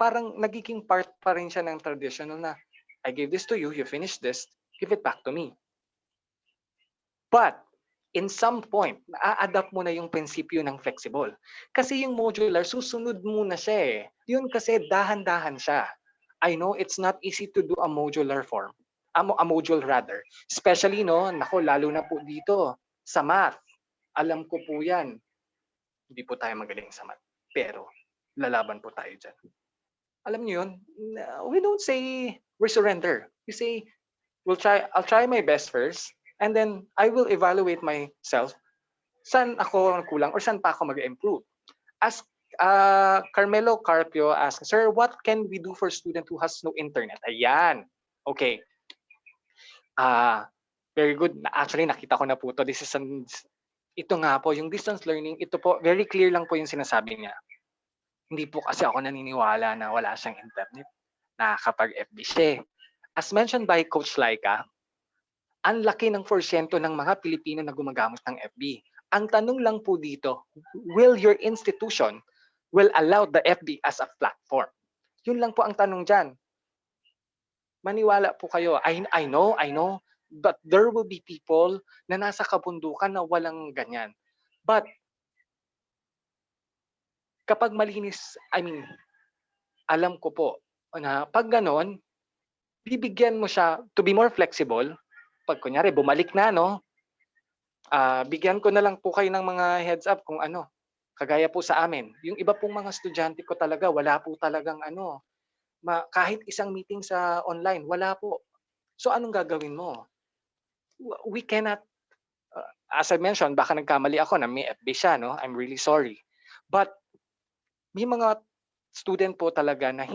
Parang nagiging part pa rin siya ng traditional na, I gave this to you, you finish this, give it back to me. But in some point, na-adapt mo na yung prinsipyo ng flexible. Kasi yung modular, susunod muna siya eh. Yun kasi dahan-dahan siya. I know it's not easy to do a modular form. A module rather. Especially, no, nako, lalo na po dito, sa math. Alam ko po yan. Hindi po tayo magaling sa math. Pero, lalaban po tayo dyan. Alam niyo yun, we don't say we surrender. We say, I'll try my best first, and then I will evaluate myself. Saan ako kulang or saan pa ako mag-improve? As Carmelo Carpio asked, Sir, what can we do for student who has no internet? Ayan. Okay. Very good. Actually, nakita ko na po to. Ito nga po, yung distance learning, ito po, very clear lang po yung sinasabi niya. Hindi po kasi ako naniniwala na wala siyang internet na kapag FB siya. As mentioned by Coach Laika, ang laki ng porsyento ng mga Pilipino na gumagamit ng FB. Ang tanong lang po dito, will your institution will allow the FB as a platform? Yun lang po ang tanong dyan. Maniwala po kayo. I know, but there will be people na nasa kabundukan na walang ganyan. But kapag malinis, alam ko po na pag ganon, bibigyan mo siya to be more flexible. Pag kunyari, bumalik na, no? Bigyan ko na lang po kayo ng mga heads up kung ano. Kagaya po sa amin. Yung iba pong mga estudyante ko talaga, wala po talagang kahit isang meeting sa online, wala po. So anong gagawin mo? We cannot, as I mentioned, baka nagkamali ako na may FB siya, no? I'm really sorry. But may mga student po talaga na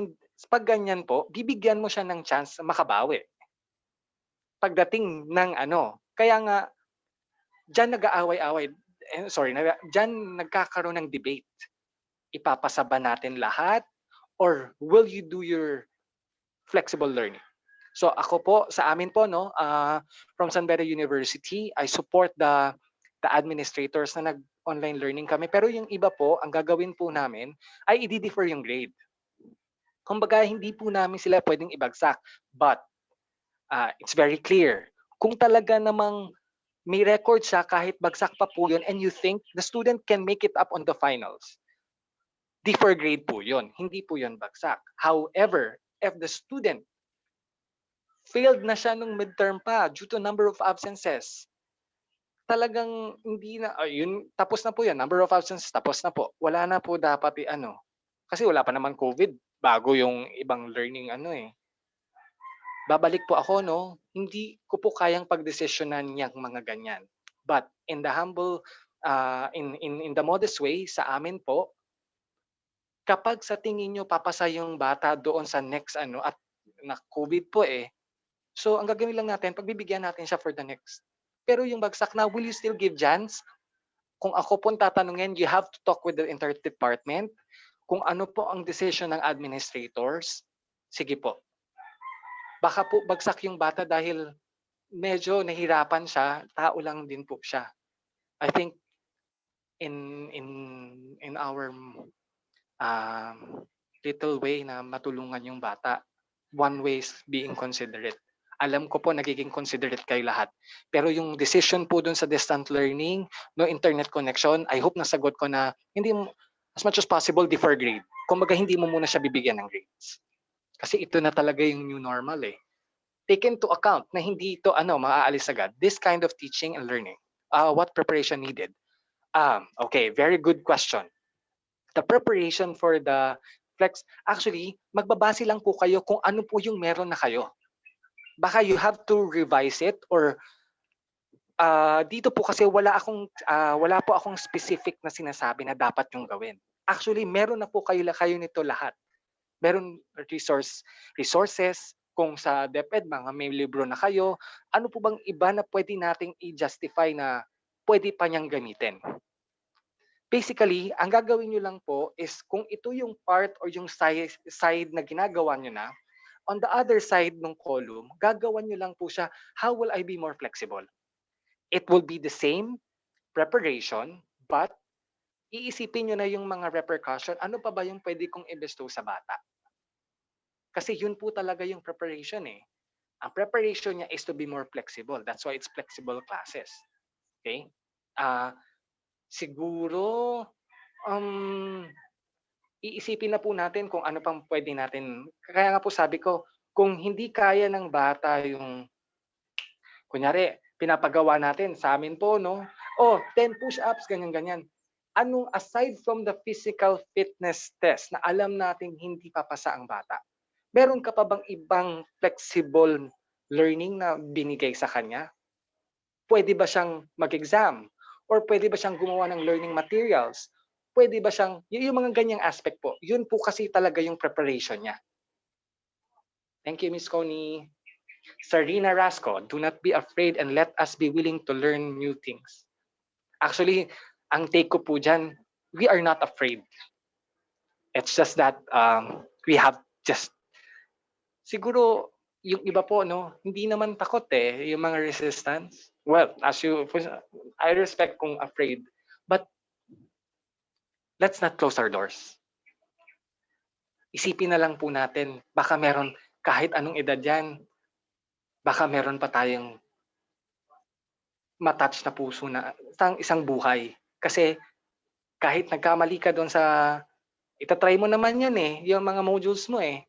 pag ganyan po, bibigyan mo siya ng chance makabawi. Pagdating ng kaya nga, diyan nag-aaway-away, diyan nagkakaroon ng debate. Ipapasa ba natin lahat or will you do your flexible learning? So ako po, sa amin po, no, from San Beda University, I support the administrators na nag-online learning kami. Pero yung iba po, ang gagawin po namin ay i-defer yung grade. Kumbaga, hindi po namin sila pwedeng ibagsak. But it's very clear. Kung talaga namang may record siya kahit bagsak pa po yun and you think the student can make it up on the finals, defer grade po yun. Hindi po yun bagsak. However, if the student failed na siya nung midterm pa due to number of absences, talagang hindi na, yun, tapos na po yan. Number of absences, tapos na po. Wala na po dapat kasi wala pa naman COVID bago yung ibang learning Babalik po ako, no? Hindi ko po kayang pagdesisyonan yung mga ganyan. But in the humble, in the modest way, sa amin po, kapag sa tingin nyo papasa yung bata doon sa next at na COVID po so ang gagawin lang natin, pagbibigyan natin siya for the next. Pero yung bagsak na, will you still give chance? Kung ako po tatanungin, you have to talk with the inter-department. Kung ano po ang decision ng administrators, sige po. Baka po bagsak yung bata dahil medyo nahirapan siya, tao lang din po siya. I think in our little way na matulungan yung bata, one way is being considerate. Alam ko po nagiging considerate kayo lahat. Pero yung decision po dun sa distant learning, no internet connection, I hope nasagot ko na hindi as much as possible defer grade. Kumbaga hindi mo muna siya bibigyan ng grades. Kasi ito na talaga yung new normal Take into account na hindi ito maaalis agad. This kind of teaching and learning. What preparation needed? Okay, very good question. The preparation for the flex, actually, magbabase lang po kayo kung ano po yung meron na kayo. Baka you have to revise it or dito po kasi wala po akong specific na sinasabi na dapat yung gawin. Actually, meron na po kayo nito lahat. Meron resources, kung sa DepEd, mga may libro na kayo, ano po bang iba na pwede nating i-justify na pwede pa niyang gamitin? Basically, ang gagawin nyo lang po is kung ito yung part or yung side na ginagawa nyo na, on the other side ng column, gagawan nyo lang po siya, how will I be more flexible? It will be the same preparation, but iisipin nyo na yung mga repercussion, ano pa ba yung pwede kong i-bestow sa bata? Kasi yun po talaga yung preparation eh. Ang preparation niya is to be more flexible. That's why it's flexible classes. Okay? Siguro, iisipin na po natin kung ano pang pwede natin. Kaya nga po sabi ko, kung hindi kaya ng bata yung, kunyari, pinapagawa natin sa amin po, no? 10 push-ups, ganyan-ganyan. Anong aside from the physical fitness test na alam natin hindi papasa ang bata, meron ka pa bang ibang flexible learning na binigay sa kanya? Pwede ba siyang mag-exam? Or pwede ba siyang gumawa ng learning materials? Pwede ba siyang, yung mga ganyang aspect po, yun po kasi talaga yung preparation niya. Thank you, Miss Connie. Sarina Rasco, do not be afraid and let us be willing to learn new things. Actually, ang take ko po dyan, we are not afraid. It's just that we have just, siguro, yung iba po, no, hindi naman takot eh, yung mga resistance. Well, I respect kung afraid, but let's not close our doors. Isipin na lang po natin, baka meron, kahit anong edad yan, baka meron pa tayong matouch na puso na isang buhay. Kasi kahit nagkamali ka doon sa, itatry mo naman yan eh, yung mga modules mo eh.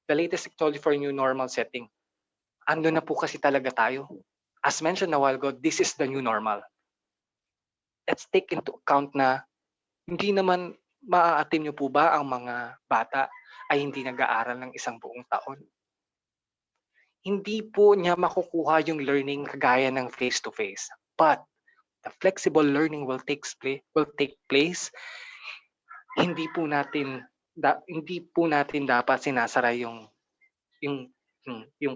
The latest technology for new normal setting. Ando na po kasi talaga tayo. As mentioned a while ago, this is the new normal. Let's take into account na hindi naman maaatim nyo po ba ang mga bata ay hindi nag-aaral ng isang buong taon? Hindi po niya makukuha yung learning kagaya ng face-to-face. But the flexible learning will take place. Hindi po natin dapat sinasara yung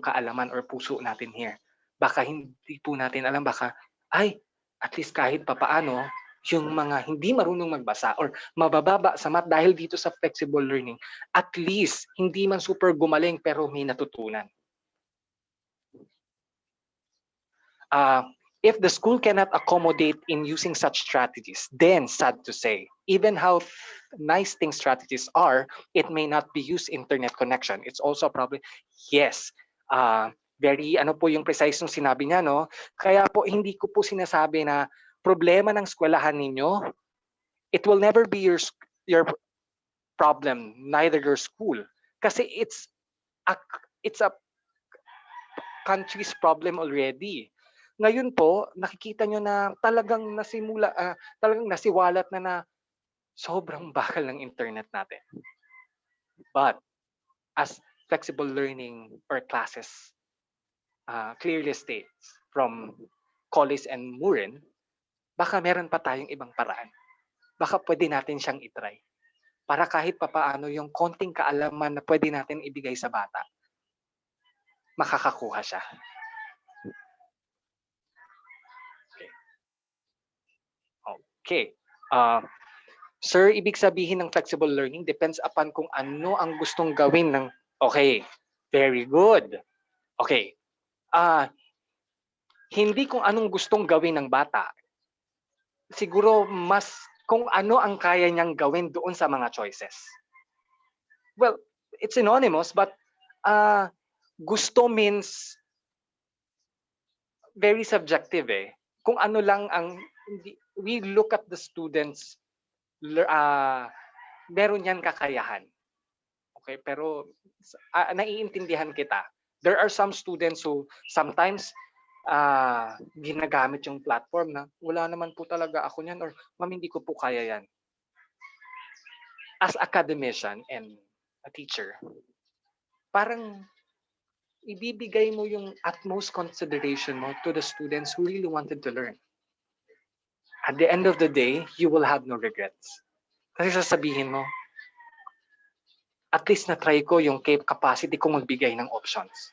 kaalaman or puso natin here. Baka hindi po natin alam, baka at least kahit papaano yung mga hindi marunong magbasa or mabababa sa math dahil dito sa flexible learning, at least hindi man super gumaling pero may natutunan. If the school cannot accommodate in using such strategies, then sad to say, even how nice things strategies are, it may not be used internet connection. It's also probably, yes, very ano po yung precise ng sinabi niya, no? Kaya po hindi ko po sinasabi na problema ng eskwelahan ninyo, it will never be your problem, neither your school. Kasi it's a country's problem already. Ngayon po, nakikita nyo na talagang nasiwalat na sobrang bakal ng internet natin. But as flexible learning or classes clearly states from Collis and Murin, baka meron pa tayong ibang paraan. Baka pwede natin siyang itry. Para kahit papaano yung konting kaalaman na pwede natin ibigay sa bata, makakakuha siya. Okay. Sir, ibig sabihin ng flexible learning depends upon kung ano ang gustong gawin ng... Okay, very good. Okay. Hindi kung anong gustong gawin ng bata. Siguro mas kung ano ang kaya niyang gawin doon sa mga choices. Well, it's synonymous, but gusto means very subjective eh. Kung ano lang ang... We look at the students, meron yan kakayahan. Okay, pero naiintindihan kita. There are some students who sometimes ginagamit yung platform na wala naman po talaga ako niyan or ma'am hindi ko po kaya yan. As academician and a teacher, parang ibibigay mo yung utmost consideration mo to the students who really wanted to learn. At the end of the day, you will have no regrets. Kasi sasabihin mo, at least na-try ko yung capacity kong magbigay ng options.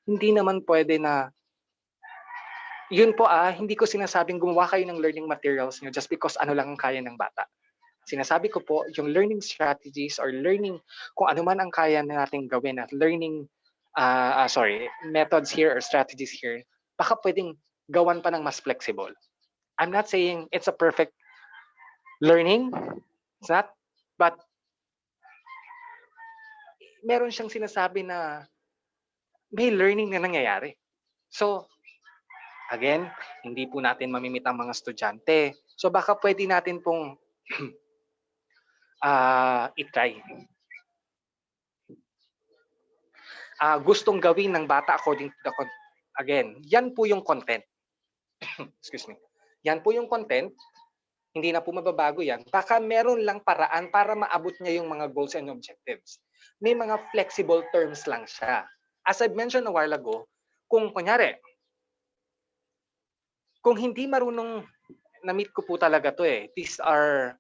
Hindi naman pwede na, yun po hindi ko sinasabing gumawa kayo ng learning materials nyo just because ano lang ang kaya ng bata. Sinasabi ko po, yung learning strategies or learning, kung ano man ang kaya nating gawin at learning, methods here or strategies here, baka pwedeng gawan pa ng mas flexible. I'm not saying it's a perfect learning. It's not. But meron siyang sinasabi na may learning na nangyayari. So, again, hindi po natin mamimit ang mga estudyante. So, baka pwede natin pong i-try. Gustong gawin ng bata according to the content. Again, yan po yung content. Excuse me. Yan po yung content. Hindi na po mababago yan. Baka meron lang paraan para maabot niya yung mga goals and objectives. May mga flexible terms lang siya. As I mentioned a while ago, kung kunyari, kung hindi marunong, na-meet ko po talaga to these are,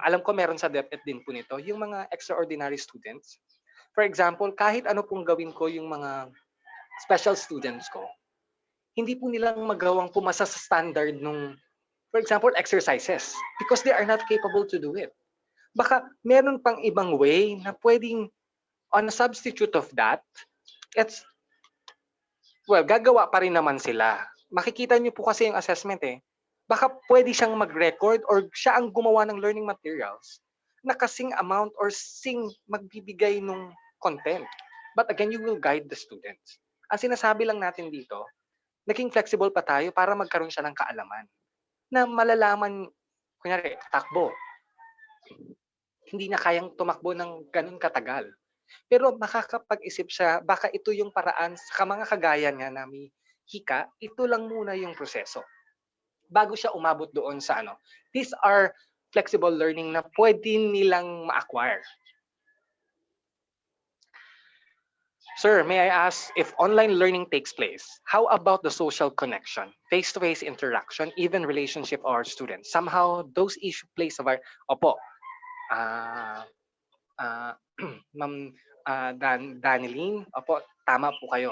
alam ko meron sa DepEd din po nito, yung mga extraordinary students. For example, kahit ano pong gawin ko yung mga special students ko, hindi po nilang magawang pumasa sa standard nung, for example, exercises because they are not capable to do it. Baka meron pang ibang way na pwedeng on a substitute of that, it's, well, gagawa pa rin naman sila. Makikita niyo po kasi yung assessment baka pwede siyang mag-record or siya ang gumawa ng learning materials na kasing amount or magbibigay nung content. But again, you will guide the students. Ang sinasabi lang natin dito, naging flexible pa tayo para magkaroon siya ng kaalaman na malalaman, kunyari, takbo. Hindi na kayang tumakbo ng ganun katagal. Pero makakapag-isip siya, baka ito yung paraan sa mga kagaya niya na may hika, ito lang muna yung proseso. Bago siya umabot doon sa ano. These are flexible learning na pwede nilang ma-acquire. Sir, may I ask, if online learning takes place, how about the social connection, face-to-face interaction, even relationship or students? Somehow, those issues plays a part. Opo, Ma'am Daneline, opo, tama po kayo.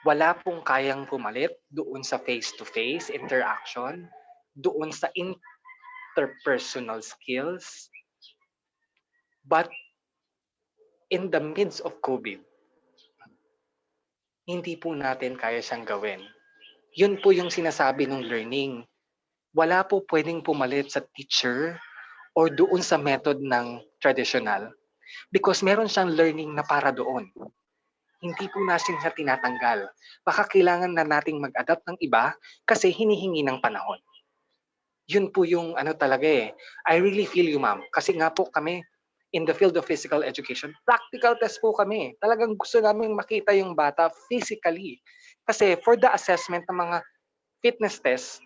Wala pong kayang pumalit doon sa face-to-face interaction, doon sa interpersonal skills. But in the midst of COVID, hindi po natin kaya siyang gawin. Yun po yung sinasabi ng learning. Wala po pwedeng pumalit sa teacher or doon sa method ng traditional because meron siyang learning na para doon. Hindi po natin siya tinatanggal. Baka kailangan na nating mag-adapt ng iba kasi hinihingi ng panahon. Yun po yung ano talaga I really feel you, ma'am. Kasi nga po kami, in the field of physical education, practical test po kami. Talagang gusto namin makita yung bata physically. Kasi for the assessment ng mga fitness test,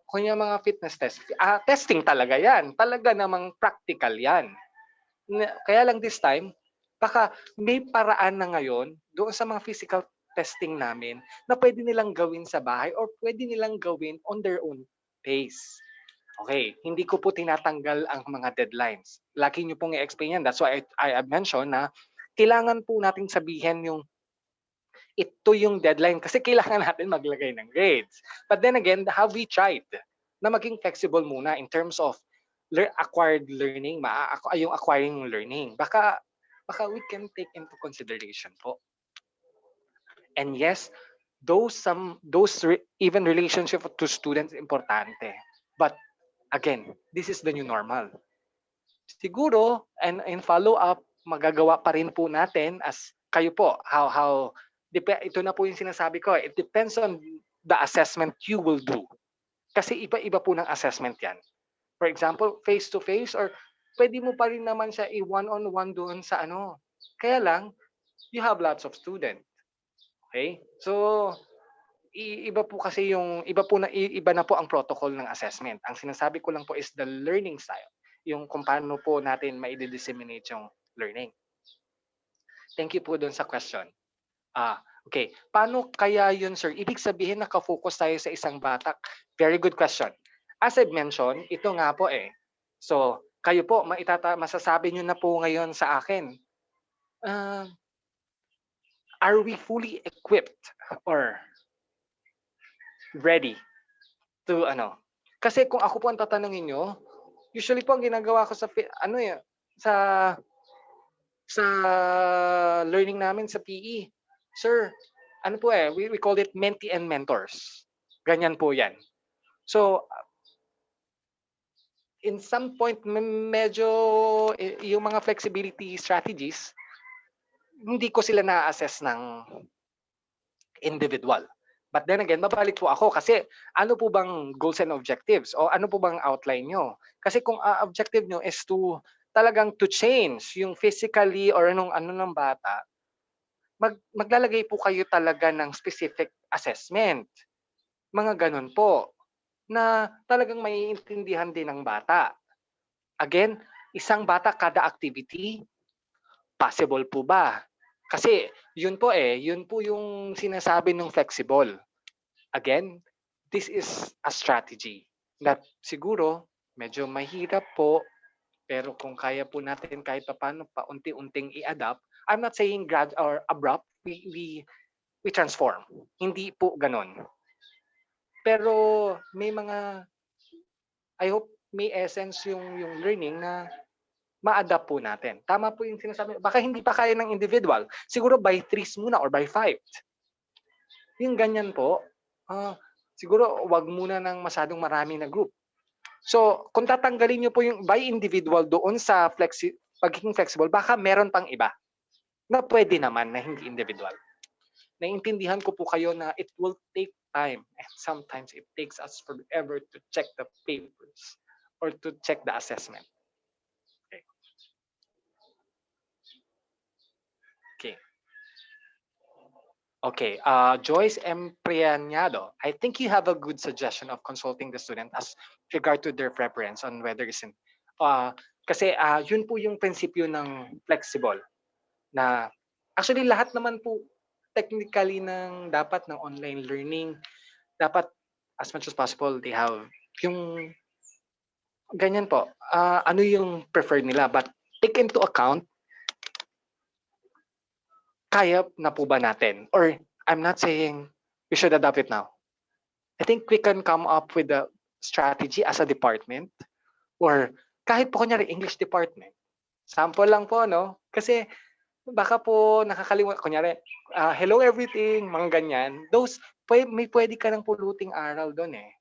kunya mga fitness test, testing talaga yan. Talaga namang practical yan. Kaya lang this time, baka may paraan na ngayon doon sa mga physical testing namin na pwede nilang gawin sa bahay or pwede nilang gawin on their own pace. Okay, hindi ko po tinatanggal ang mga deadlines. Lagi nyo pong i-explain yan. That's why I mentioned na kailangan po nating sabihin yung ito yung deadline kasi kailangan natin maglagay ng grades. But then again, have we tried na maging flexible muna in terms of acquired learning, yung acquiring learning? Baka we can take into consideration po. And yes, those even relationship to students importante. But again, this is the new normal. Siguro, and in follow-up, magagawa pa rin po natin as kayo po, ito na po yung sinasabi ko, it depends on the assessment you will do. Kasi iba-iba po ng assessment yan. For example, face-to-face or pwede mo pa rin naman siya i-one-on-one doon sa ano. Kaya lang, you have lots of students. Okay? So, iba po kasi yung iba na po ang protocol ng assessment. Ang sinasabi ko lang po is the learning style, yung kung paano po natin ma-disseminate yung learning. Thank you po doon sa question. Okay. Paano kaya yun, sir? Ibig sabihin nakafocus tayo sa isang bata. Very good question. As I've mentioned, ito nga po eh. So, kayo po, masasabi nyo na po ngayon sa akin, are we fully equipped or ready to ano? Kasi kung ako po ang tatanungin nyo, usually po ang ginagawa ko sa sa sa learning namin sa PE, sir, ano po eh, we call it mentee and mentors. Ganyan po yan. So, in some point, medyo yung mga flexibility strategies, hindi ko sila na-assess ng individual. But then again, mabalik po ako kasi ano po bang goals and objectives o ano po bang outline nyo? Kasi kung objective nyo is to talagang to change yung physically or ano ng bata, maglalagay po kayo talaga ng specific assessment. Mga ganun po na talagang maiintindihan din ng bata. Again, isang bata kada activity, possible po ba? Kasi yun po yung sinasabi ng flexible. Again, this is a strategy that siguro medyo mahirap po, pero kung kaya po natin kahit paano paunti-unting i-adapt, I'm not saying grad or abrupt, we transform. Hindi po ganon. Pero may mga, I hope may essence yung learning na ma-adapt po natin. Tama po yung sinasabi. Baka hindi pa kaya ng individual. Siguro by threes muna or by five. Yung ganyan po, siguro wag muna ng masyadong marami na group. So, kung tatanggalin nyo po yung by individual doon sa pagiging flexible, baka meron pang iba na pwede naman na hindi individual. Naiintindihan ko po kayo na it will take time and sometimes it takes us forever to check the papers or to check the assessment. Okay, Joyce Emprianado, I think you have a good suggestion of consulting the student as regard to their preference on whether it's in, kasi yun po yung prinsipyo ng flexible na actually lahat naman po technically ng dapat ng online learning, dapat as much as possible they have yung ganyan po, ano yung preferred nila, but take into account kaya na po ba natin? Or I'm not saying we should adopt it now. I think we can come up with a strategy as a department or kahit po kunyari English department. Sample lang po, no? Kasi baka po nakakalimutan, kunyari, hello everything, mga ganyan. Those, may pwede ka ng puluting aral doon eh.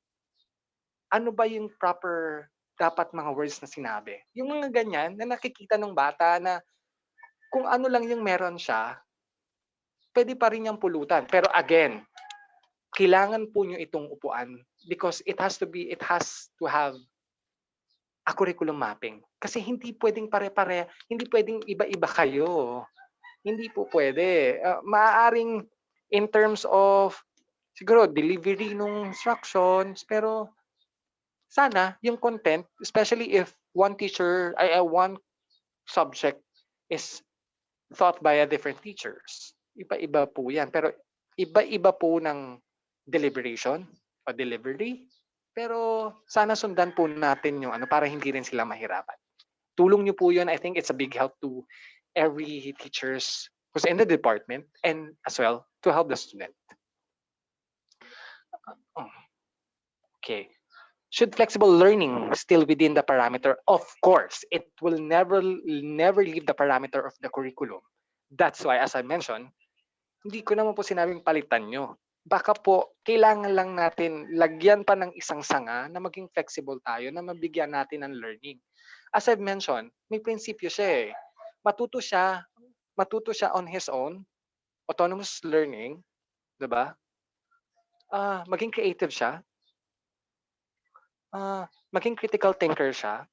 Ano ba yung proper dapat mga words na sinabi? Yung mga ganyan na nakikita ng bata na kung ano lang yung meron siya, pwede pa rin niyang pulutan. Pero again, kailangan po niyo itong upuan because it has to have a curriculum mapping. Kasi hindi pwedeng pare-pare, hindi pwedeng iba-iba kayo. Hindi po pwede. Maaaring in terms of siguro delivery ng instructions, pero sana yung content, especially if one teacher, one subject is taught by a different teachers. Iba-iba po yan. Pero iba-iba po ng deliberation o delivery. Pero sana sundan po natin yung para hindi rin sila mahirapan. Tulong nyo po yun. I think it's a big help to every teachers who's in the department and as well to help the student. Okay. Should flexible learning still within the parameter? Of course, it will never leave the parameter of the curriculum. That's why, as I mentioned, hindi ko naman po sinabing palitan nyo. Baka po, kailangan lang natin lagyan pa ng isang sanga na maging flexible tayo, na mabigyan natin ng learning. As I've mentioned, may prinsipyo siya eh. Matuto siya on his own, autonomous learning, di ba? Maging creative siya, maging critical thinker siya.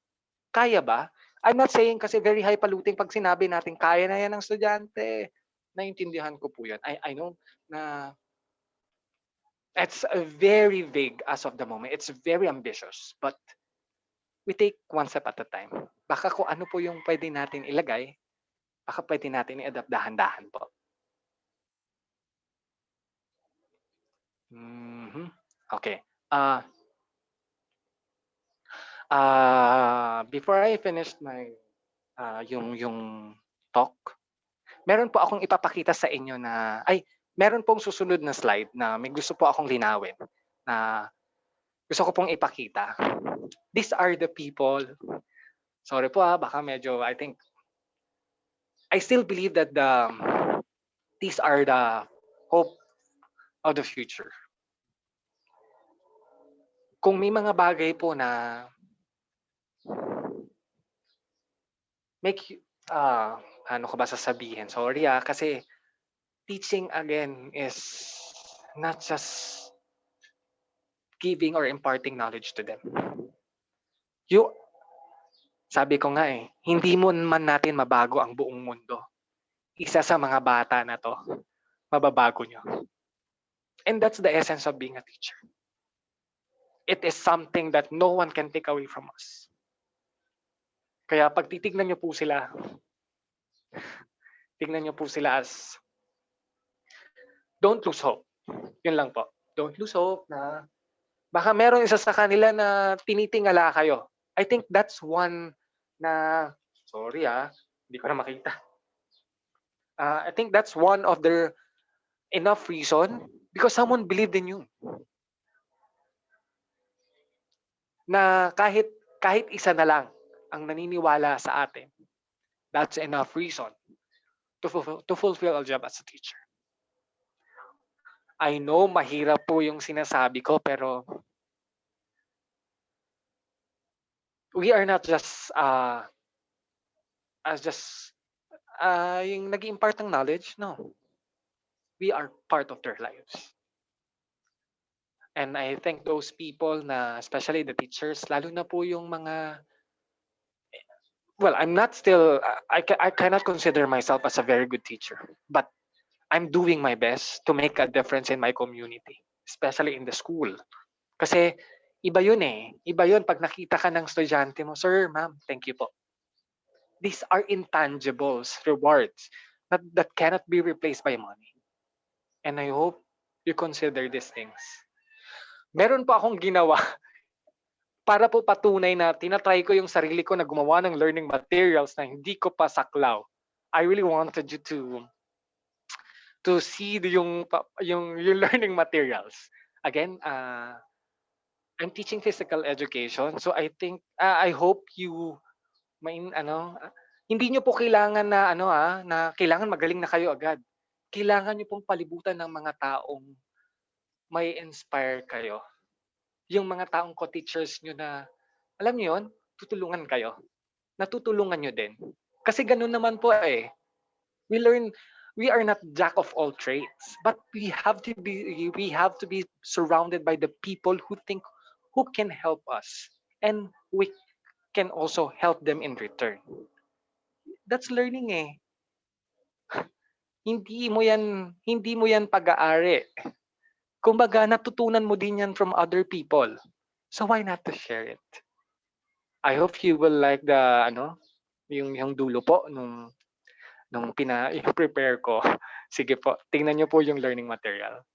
Kaya ba? I'm not saying kasi very high paluting pag sinabi natin kaya na yan ng estudyante. Naintindihan ko po yan. I know na it's very vague as of the moment. It's very ambitious. But we take one step at a time. Baka kung ano po yung pwede natin ilagay, baka pwede natin i-adapt dahan-dahan po. Okay. Before I finished my yung talk, meron po akong ipapakita sa inyo na meron pong susunod na slide na may gusto po akong linawin na gusto ko pong ipakita. These are the people. Sorry po baka medyo I still believe that these are the hope of the future. Kung may mga bagay po na ano ko ba sasabihin? Sorry kasi teaching again is not just giving or imparting knowledge to them. Sabi ko nga hindi mo man natin mabago ang buong mundo. Isa sa mga bata na to, mababago nyo. And that's the essence of being a teacher. It is something that no one can take away from us. Kaya pag titignan nyo po sila, tignan nyo po sila as don't lose hope. Yun lang po. Don't lose hope na baka meron isa sa kanila na tinitingala kayo. I think that's one na, sorry hindi ko na makita. I think that's one of their enough reason because someone believed in you. Na kahit isa na lang ang naniniwala sa atin, that's enough reason to fulfill our job as a teacher. I know mahirap po yung sinasabi ko pero we are not just yung nag-impart ng knowledge, no. We are part of their lives. And I think those people na, especially the teachers, lalo na po yung mga, well, I'm not still, I cannot consider myself as a very good teacher, but I'm doing my best to make a difference in my community, especially in the school. Kasi iba yun Iba yun pag nakita ka ng estudyante mo, sir, ma'am, thank you po. These are intangibles, rewards, that cannot be replaced by money. And I hope you consider these things. Meron pa akong ginawa para po patunay na tinatry ko yung sarili ko na gumawa ng learning materials na hindi ko pa saklaw. I really wanted you to see yung learning materials. Again, I'm teaching physical education, so I think I hope you hindi nyo po kailangan na na kailangan magaling na kayo agad. Kailangan nyo pong palibutan ng mga taong may inspire kayo. Yung mga taong co-teachers nyo na, alam nyo yun, tutulungan kayo. Natutulungan nyo din. Kasi ganun naman po we are not jack of all trades, but we have to be surrounded by the people who can help us. And we can also help them in return. That's learning Hindi mo yan pag-aari. Kumbaga, natutunan mo din yan from other people. So why not to share it? I hope you will like the yung dulo po nung prepare ko. Sige po, tingnan niyo po yung learning material.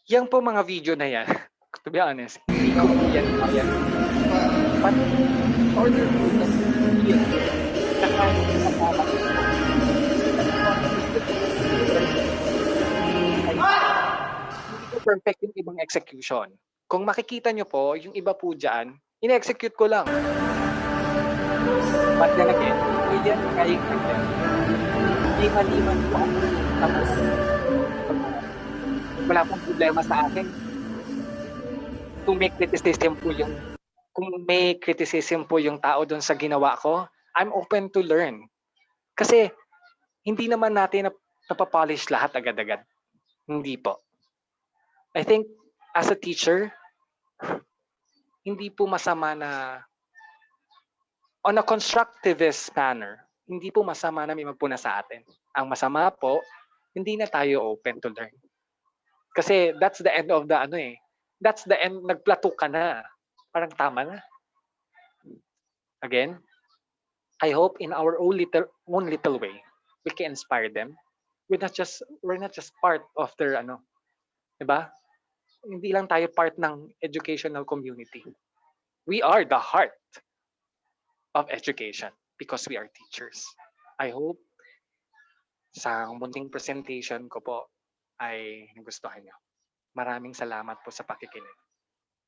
Yang po mga video na yan, to be honest, hindi ko po yan kaya. But in order to yan, hindi ko perfect yung ibang execution. Kung makikita nyo po, yung iba po dyan, in-execute ko lang. But then again, yan, kaya yan. Lima-lima po. Tapos, Wala pong problema sa akin kung may criticism po yung tao doon sa ginawa ko. I'm open to learn. Kasi hindi naman natin napapolish lahat agad-agad. Hindi po. I think as a teacher, hindi po masama na on a constructivist manner, hindi po masama na may magpuna sa atin. Ang masama po, hindi na tayo open to learn. Kasi that's the end of the that's the end, nagplato ka na. Parang tama na. Again, I hope in our own little way, we can inspire them. We're not just part of their 'di ba? Hindi lang tayo part ng educational community. We are the heart of education because we are teachers. I hope sa munting presentation ko po ay nagustuhan niyo. Maraming salamat po sa pakikinig.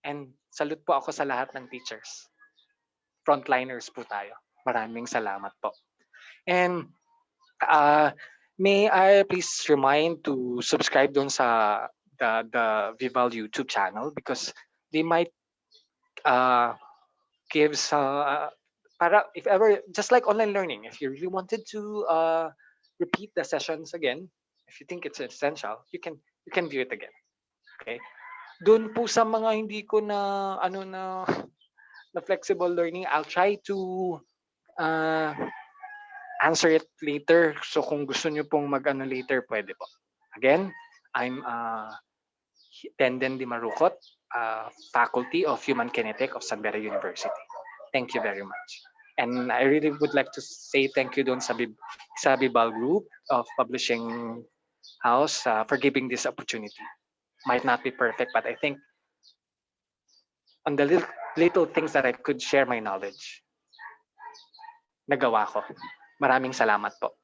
And salute po ako sa lahat ng teachers. Frontliners po tayo. Maraming salamat po. And may I please remind to subscribe doon sa the Vival YouTube channel because they might give para if ever, just like online learning, if you really wanted to repeat the sessions again, if you think it's essential, you can view it again. Okay? Doon po sa mga hindi ko na na flexible learning, I'll try to answer it later. So kung gusto niyo pong later, pwede po. Again, I'm Tenden Di Marukot, Faculty of Human Kinetic of San Beda University. Thank you very much. And I really would like to say thank you doon sa Bibal Group of Publishing House for giving this opportunity. Might not be perfect, but I think on the little things that I could share my knowledge, nagawa ko. Maraming salamat po.